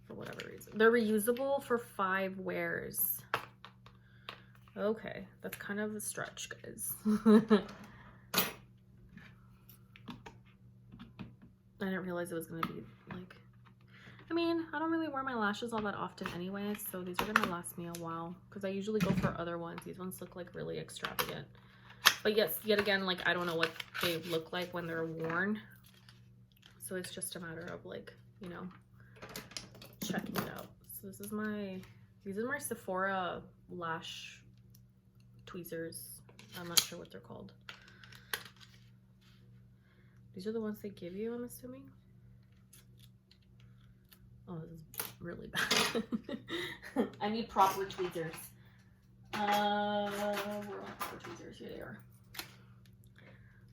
S1: for whatever reason. They're reusable for 5 wears. Okay, that's kind of a stretch, guys. I didn't realize it was gonna be like, I mean, I don't really wear my lashes all that often anyway, so these are gonna last me a while because I usually go for other ones. These ones look like really extravagant. But yes, yet again, like I don't know what they look like when they're worn. So it's just a matter of like, you know, checking it out. So these are my Sephora lash tweezers. I'm not sure what they're called. These are the ones they give you, I'm assuming. Oh, this is really bad. I need proper tweezers. Where are my proper tweezers? Here they are.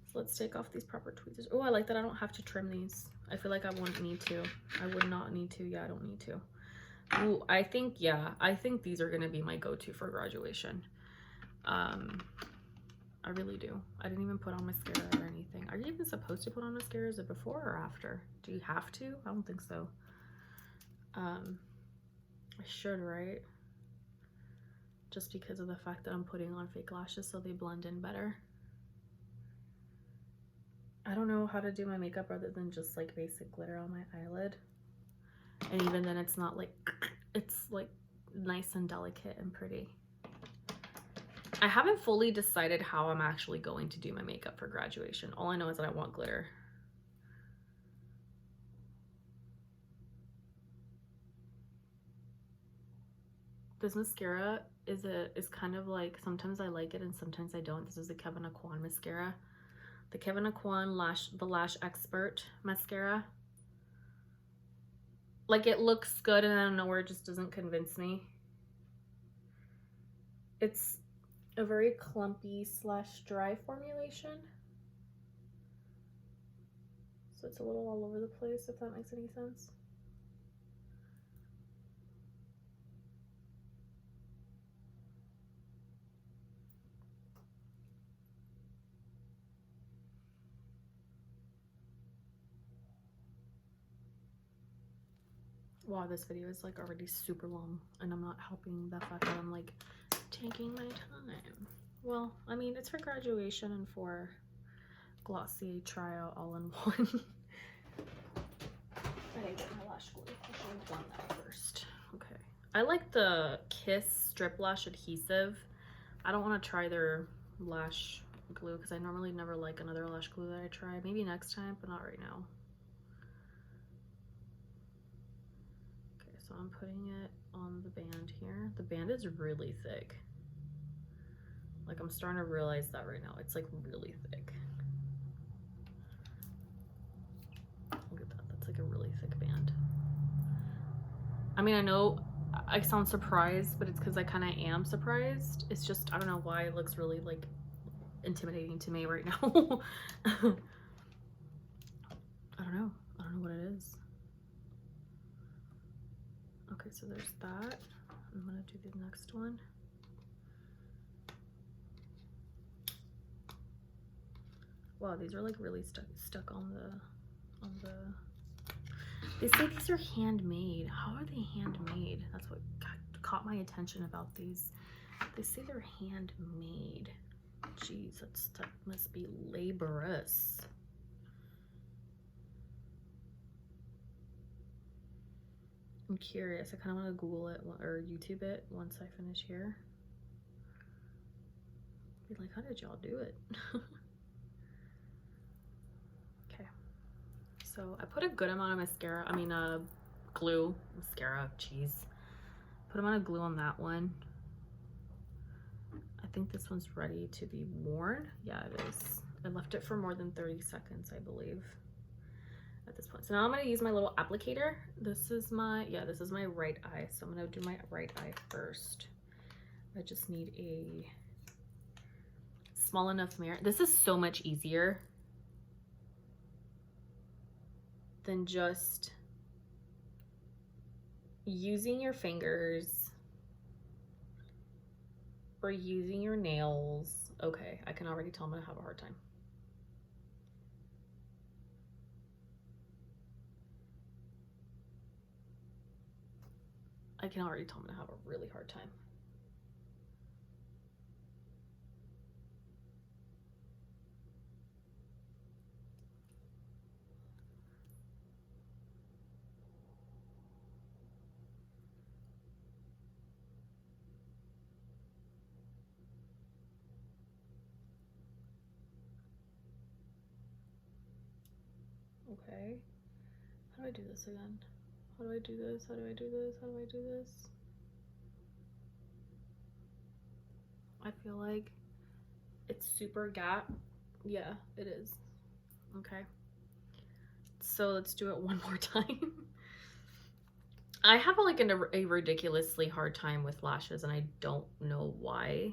S1: So let's take off these proper tweezers. Oh, I like that I don't have to trim these. I feel like I wouldn't need to. I would not need to. Yeah, I don't need to. Ooh, I think these are gonna be my go-to for graduation. I really do. I didn't even put on mascara or anything. Are you even supposed to put on mascara? Is it before or after? Do you have to? I don't think so. I should, right? Just because of the fact that I'm putting on fake lashes so they blend in better. I don't know how to do my makeup other than just like basic glitter on my eyelid. And even then it's not like, it's like nice and delicate and pretty. I haven't fully decided how I'm actually going to do my makeup for graduation. All I know is that I want glitter. This mascara is kind of like, sometimes I like it and sometimes I don't. This is the Kevyn Aucoin mascara. The Kevyn Aucoin Lash Expert mascara. Like, it looks good and I don't know where it just doesn't convince me. It's a very clumpy / dry formulation. So it's a little all over the place, if that makes any sense. Wow, this video is like already super long and I'm not helping the fact that I'm like taking my time. Well, I mean, it's for graduation and for Glossier Trio all-in-one. I didn't get my lash glue. I should have done that first. Okay. I like the Kiss Strip Lash Adhesive. I don't want to try their lash glue because I normally never like another lash glue that I try. Maybe next time, but not right now. Okay, so I'm putting it on the band here. The band is really thick. Like, I'm starting to realize that right now. It's like really thick. Look at that. That's like a really thick band. I mean, I know I sound surprised, but it's because I kind of am surprised. It's just, I don't know why it looks really like intimidating to me right now. I don't know. I don't know what it is. Okay, so there's that. I'm gonna do the next one. Wow, these are like really stuck on the. They say these are handmade. How are they handmade? That's what caught my attention about these. They say they're handmade. Jeez, that must be laborious. I'm curious. I kind of want to Google it or YouTube it once I finish here. Be like, how did y'all do it? Okay. So I put a good amount of mascara. I mean, glue. Mascara. Jeez. Put a amount of glue on that one. I think this one's ready to be worn. Yeah, it is. I left it for more than 30 seconds, I believe, at this point. So now I'm gonna use my little applicator. This is my right eye. So I'm gonna do my right eye first. I just need a small enough mirror. This is so much easier than just using your fingers or using your nails. Okay, I can already tell I'm gonna have a hard time. I can already tell I'm gonna have a really hard time. Okay, how do I do this again? How do I do this? How do I do this? How do I do this? I feel like it's super gap. Yeah, it is. Okay. So let's do it one more time. I have like a ridiculously hard time with lashes, and I don't know why.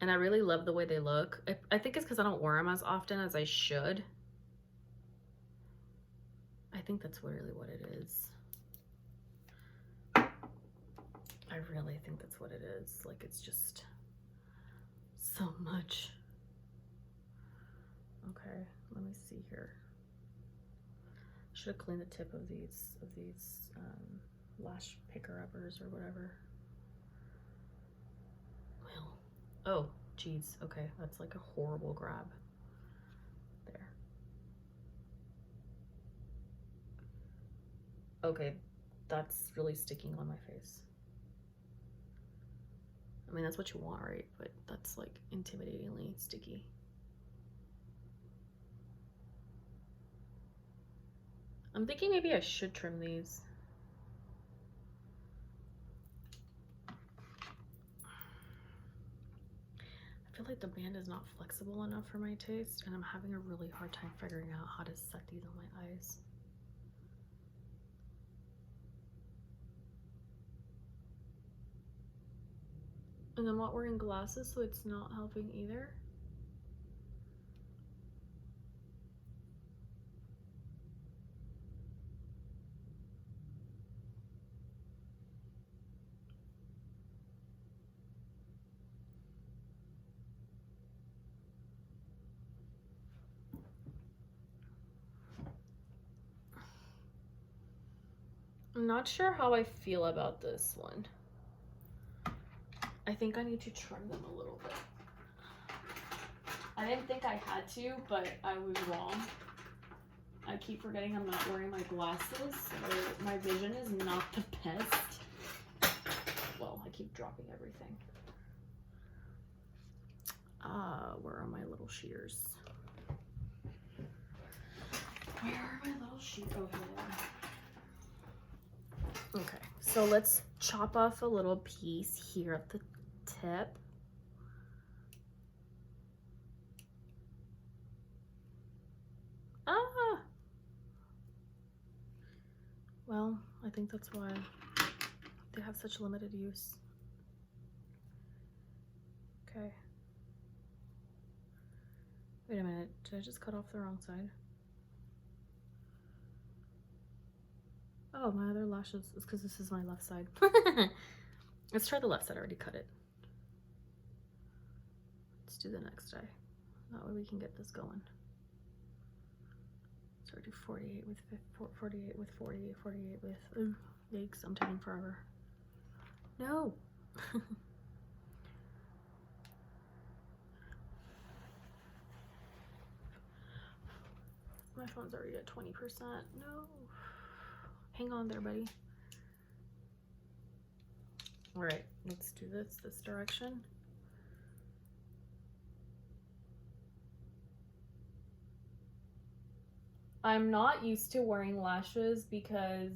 S1: And I really love the way they look. I think it's because I don't wear them as often as I should. I think that's really what it is. I really think that's what it is. Like, it's just so much. Okay, let me see here. Should have cleaned the tip of these lash picker uppers or whatever. Well, oh, geez. Okay, that's like a horrible grab. There. Okay, that's really sticking on my face. I mean, that's what you want, right? But that's like intimidatingly sticky. I'm thinking maybe I should trim these. I feel like the band is not flexible enough for my taste, and I'm having a really hard time figuring out how to set these on my eyes. And I'm not wearing glasses, so it's not helping either. I'm not sure how I feel about this one. I think I need to trim them a little bit. I didn't think I had to, but I was wrong. I keep forgetting I'm not wearing my glasses, so my vision is not the best. Well, I keep dropping everything. Where are my little shears? Where are my little shears? Oh, here they are. Okay, so let's chop off a little piece here at the tip. Ah! Well, I think that's why they have such limited use. Okay. Wait a minute, did I just cut off the wrong side? Oh, my other lashes is because this is my left side. Let's try the left side, I already cut it. Let's do the next eye. That way we can get this going. So do 48 with 48 with 48, 48 with, ooh, yikes, I'm taking forever. No. My phone's already at 20%. No. Hang on there, buddy. All right, let's do this direction. I'm not used to wearing lashes because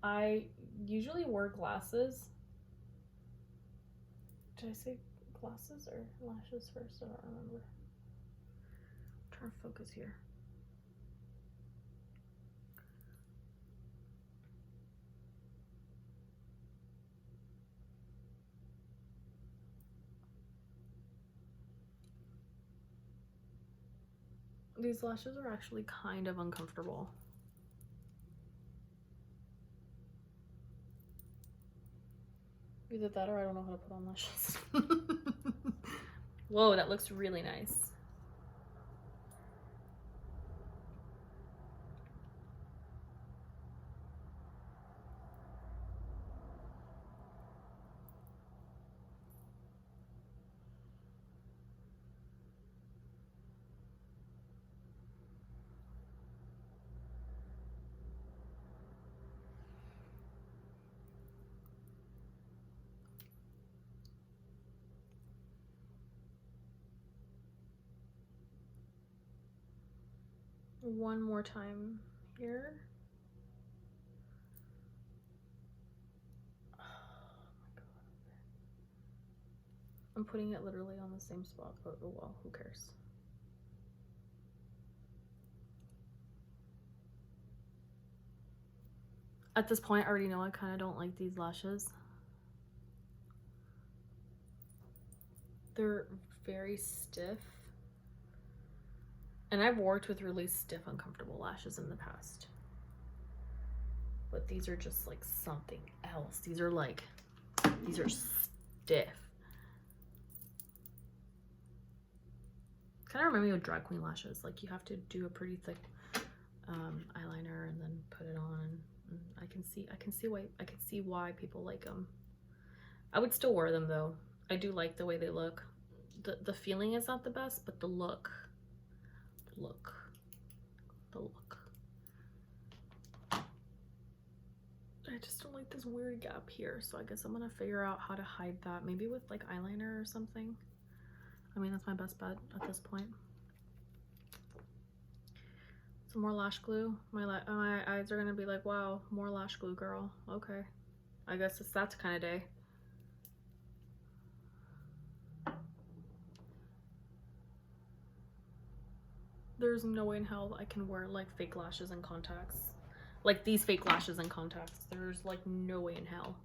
S1: I usually wear glasses. Did I say glasses or lashes first? I don't remember. I'm trying to focus here. These lashes are actually kind of uncomfortable. Either that or I don't know how to put on lashes. Whoa, that looks really nice. One more time here. Oh my God. I'm putting it literally on the same spot, but oh well, who cares? At this point, I already know I kind of don't like these lashes. They're very stiff. And I've worked with really stiff, uncomfortable lashes in the past. But these are just like something else. These are stiff. Kind of remind me of drag queen lashes. Like you have to do a pretty thick eyeliner and then put it on. And I can see why people like them. I would still wear them though. I do like the way they look. The feeling is not the best, but the look. I just don't like this weird gap here, so I guess I'm gonna figure out how to hide that. Maybe with like eyeliner or something. I mean, that's my best bet at this point. Some more lash glue. My eyes are gonna be like, wow, more lash glue, girl. Okay, I guess it's that kind of day. There's no way in hell I can wear like fake lashes and contacts. Like these fake lashes and contacts. There's like no way in hell.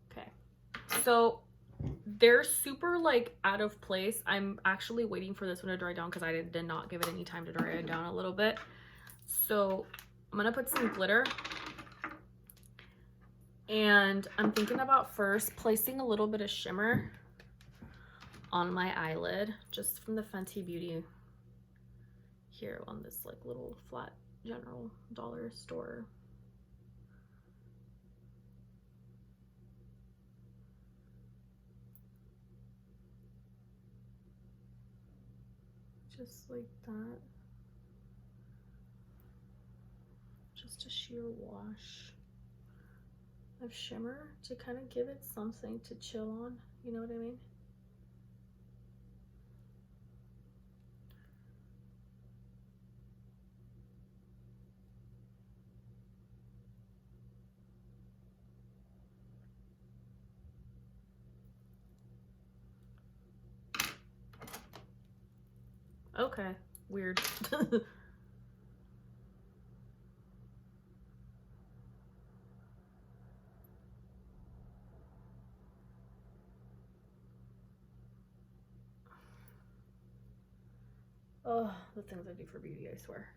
S1: Okay, so they're super like out of place. I'm actually waiting for this one to dry down because I did not give it any time to dry it down a little bit. So I'm gonna put some glitter, and I'm thinking about first placing a little bit of shimmer on my eyelid, just from the Fenty Beauty here on this like little flat general dollar store. Just like that. Just a sheer wash of shimmer to kind of give it something to chill on, you know what I mean? Okay, weird. Oh, the things I do for beauty, I swear.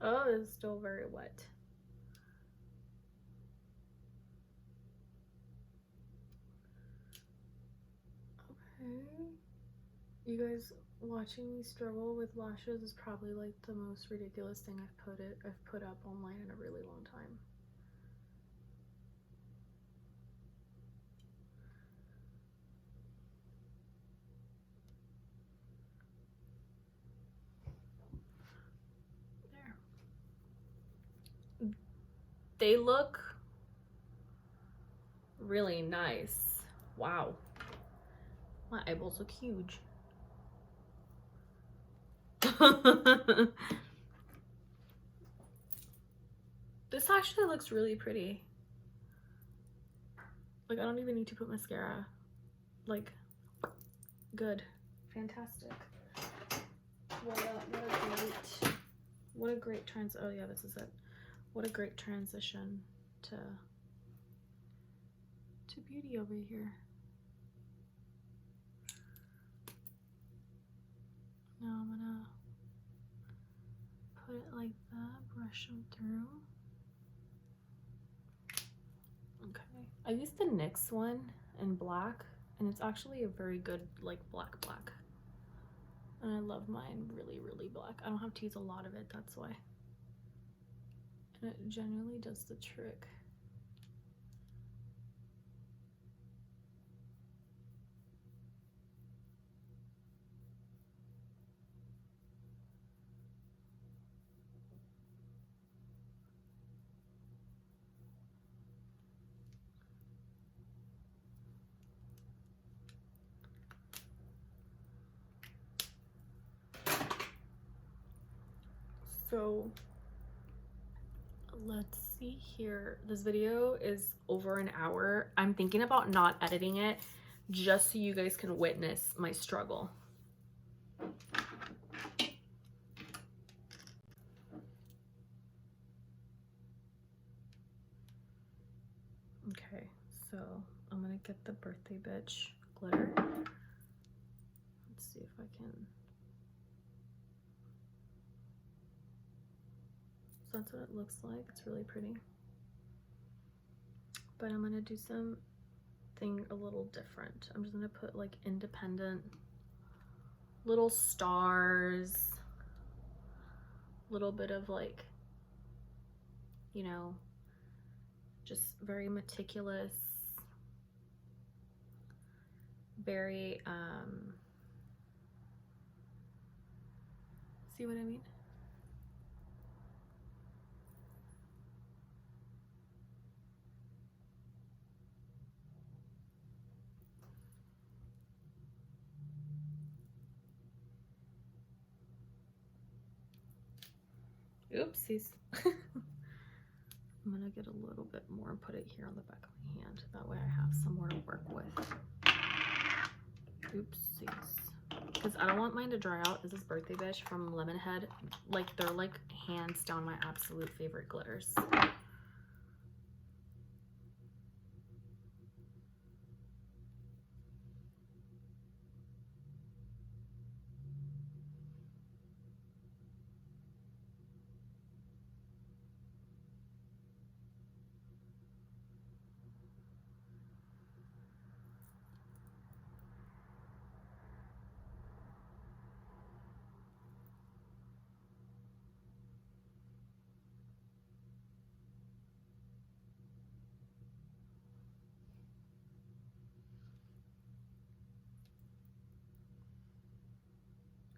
S1: Oh, it's still very wet. Okay. You guys watching me struggle with lashes is probably like the most ridiculous thing I've put up online in a really long time. There. They look really nice. Wow. My eyeballs look huge. This actually looks really pretty. Like, I don't even need to put mascara. Like, good. Fantastic. What a great oh yeah, this is it. What a great transition to beauty over here. Now I'm gonna put it like that, brush them through. Okay, I used the NYX one in black, and it's actually a very good like black. And I love mine really, really black. I don't have to use a lot of it, that's why. And it genuinely does the trick. So let's see here. This video is over an hour. I'm thinking about not editing it just so you guys can witness my struggle. Okay, so I'm gonna get the Birthday Bitch glitter. Let's see if I can. So that's what it looks like. It's really pretty. But I'm gonna do something a little different. I'm just gonna put like independent little stars, little bit of like, you know, just very meticulous, very, see what I mean? Oopsies. I'm gonna get a little bit more and put it here on the back of my hand. That way I have somewhere to work with. Oopsies. Because I don't want mine to dry out. This is Birthday Bitch from Lemonhead. Like, they're like hands down my absolute favorite glitters.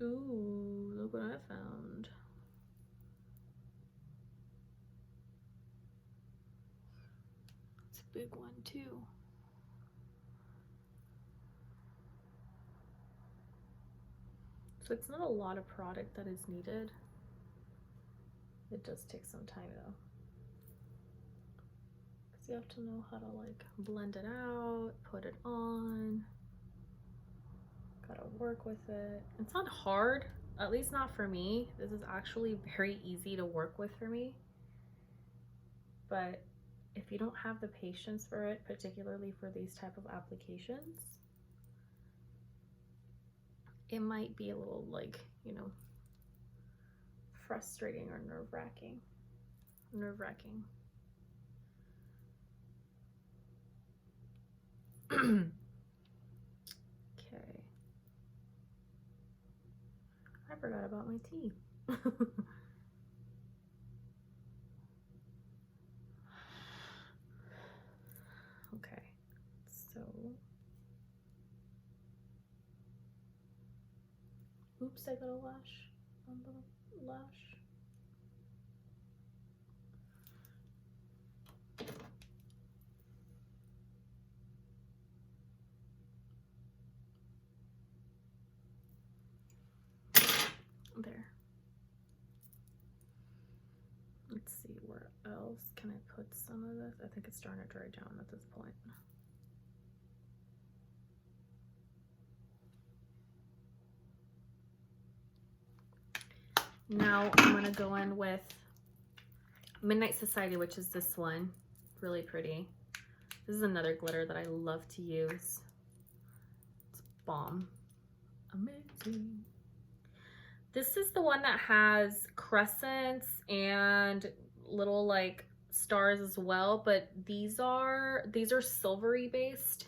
S1: Ooh, look what I found. It's a big one too. So it's not a lot of product that is needed. It does take some time though. Because you have to know how to like blend it out, put it on. Gotta work with it. It's not hard, at least not for me. This is actually very easy to work with for me. But if you don't have the patience for it, particularly for these type of applications, it might be a little like, you know, frustrating or nerve-wracking. Okay. I forgot about my tea. Okay, so oops, I got a lash on the lash. There. Let's see, where else can I put some of this? I think it's starting to dry down at this point. Now I'm gonna go in with Midnight Society, which is this one. Really pretty. This is another glitter that I love to use. It's bomb. Amazing. This is the one that has crescents and little like stars as well, but these are silvery based,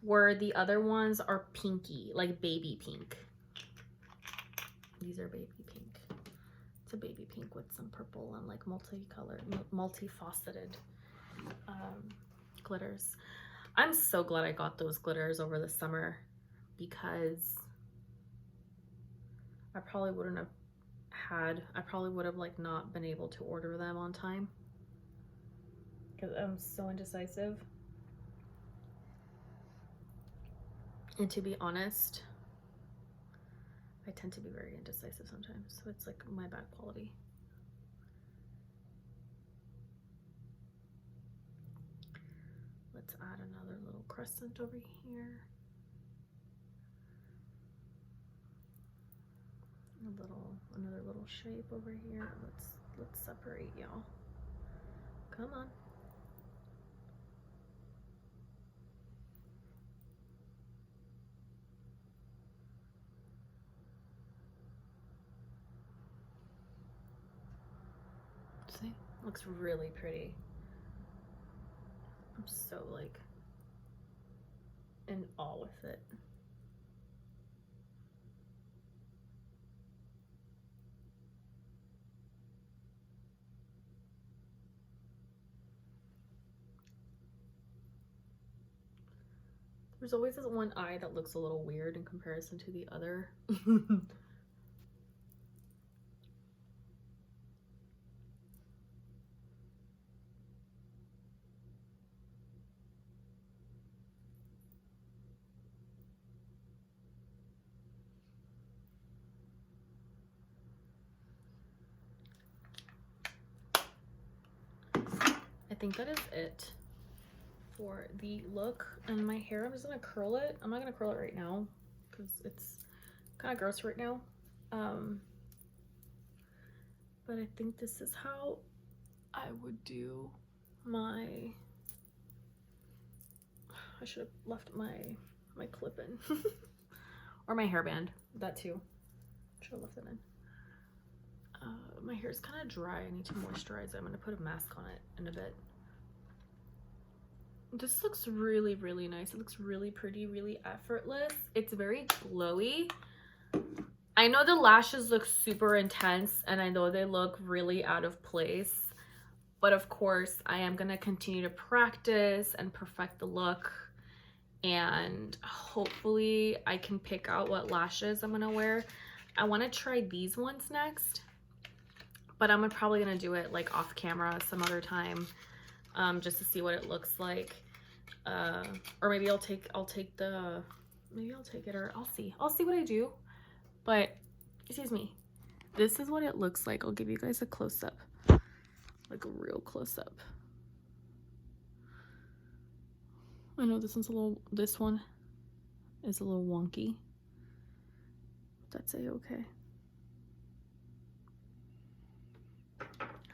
S1: where the other ones are pinky, like baby pink. These are baby pink. a baby pink with some purple and like multifaceted glitters. I'm so glad I got those glitters over the summer, because I probably would have like not been able to order them on time, because I'm so indecisive. And to be honest, I tend to be very indecisive sometimes, so it's like my bad quality. Let's add another little crescent over here. Another little shape over here. Let's separate y'all. Come on. See? Looks really pretty. I'm so like in awe with it. There's always this one eye that looks a little weird in comparison to the other. I think that is it for the look. And my hair, I'm just gonna curl it. I'm not gonna curl it right now because it's kind of gross right now. But I think this is how I would do my, I should have left my clip in or my hairband, that too. Should have left it in. My hair is kind of dry. I need to moisturize it. I'm gonna put a mask on it in a bit. This looks really, really nice. It looks really pretty, really effortless. It's very glowy. I know the lashes look super intense, and I know they look really out of place, but of course I am gonna continue to practice and perfect the look, and hopefully I can pick out what lashes I'm gonna wear. I want to try these ones next, but I'm probably gonna do it like off camera some other time, just to see what it looks like. Or maybe I'll take it, or I'll see what I do. But excuse me, this is what it looks like. I'll give you guys a close-up, like a real close-up. I know this one is a little wonky. That's okay.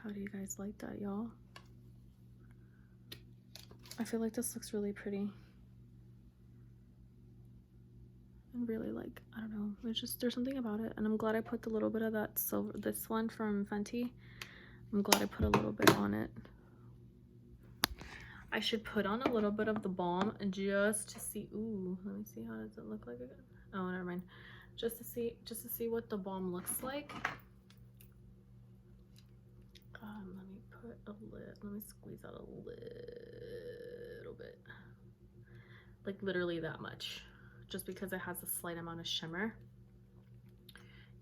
S1: How do you guys like that, y'all? I feel like this looks really pretty. And really, like, I don't know, there's something about it. And I'm glad I put the little bit of that silver, this one from Fenty. I'm glad I put a little bit on it. I should put on a little bit of the balm just to see. Ooh, let me see, how does it look like again? Oh, never mind. Just to see what the balm looks like. Let me squeeze out a little bit, like literally that much, just because it has a slight amount of shimmer.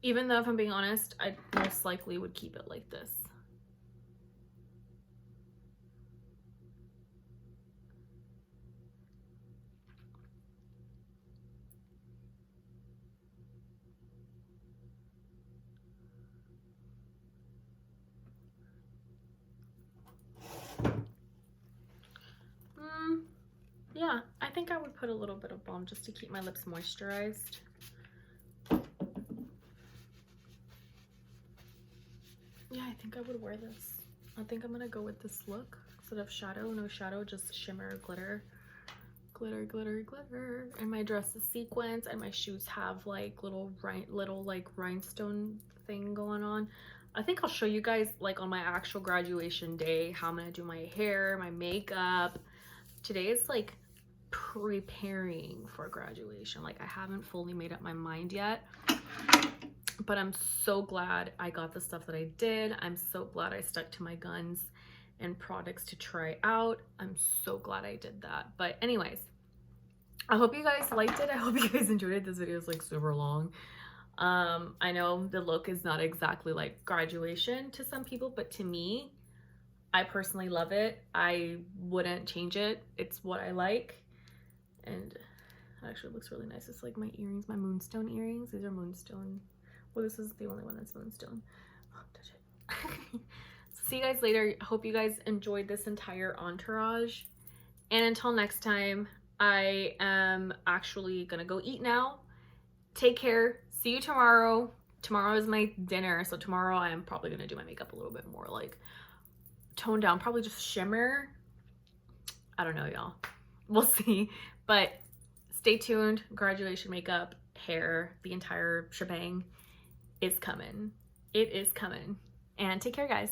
S1: Even though, if I'm being honest, I most likely would keep it like this. Yeah, I think I would put a little bit of balm just to keep my lips moisturized. Yeah, I think I would wear this. I think I'm gonna go with this look instead of shadow. No shadow, just shimmer, glitter, glitter, glitter, glitter. And my dress is sequins, and my shoes have like little like rhinestone thing going on. I think I'll show you guys like on my actual graduation day how I'm gonna do my hair, my makeup. Today is like preparing for graduation. Like, I haven't fully made up my mind yet. But I'm so glad I got the stuff that I did. I'm so glad I stuck to my guns and products to try out. I'm so glad I did that. But anyways, I hope you guys liked it. I hope you guys enjoyed it. This video is like super long. I know the look is not exactly like graduation to some people, but to me, I personally love it. I wouldn't change it. It's what I like. And it actually looks really nice. It's like my earrings, my moonstone earrings. These are moonstone. Well, this is the only one that's moonstone. Oh, touch it. So see you guys later. Hope you guys enjoyed this entire entourage. And until next time, I am actually gonna go eat now. Take care. See you tomorrow. Tomorrow is my dinner. So tomorrow I am probably gonna do my makeup a little bit more like toned down, probably just shimmer. I don't know, y'all. We'll see. But stay tuned. Graduation makeup, hair, the entire shebang is coming. It is coming. And take care, guys.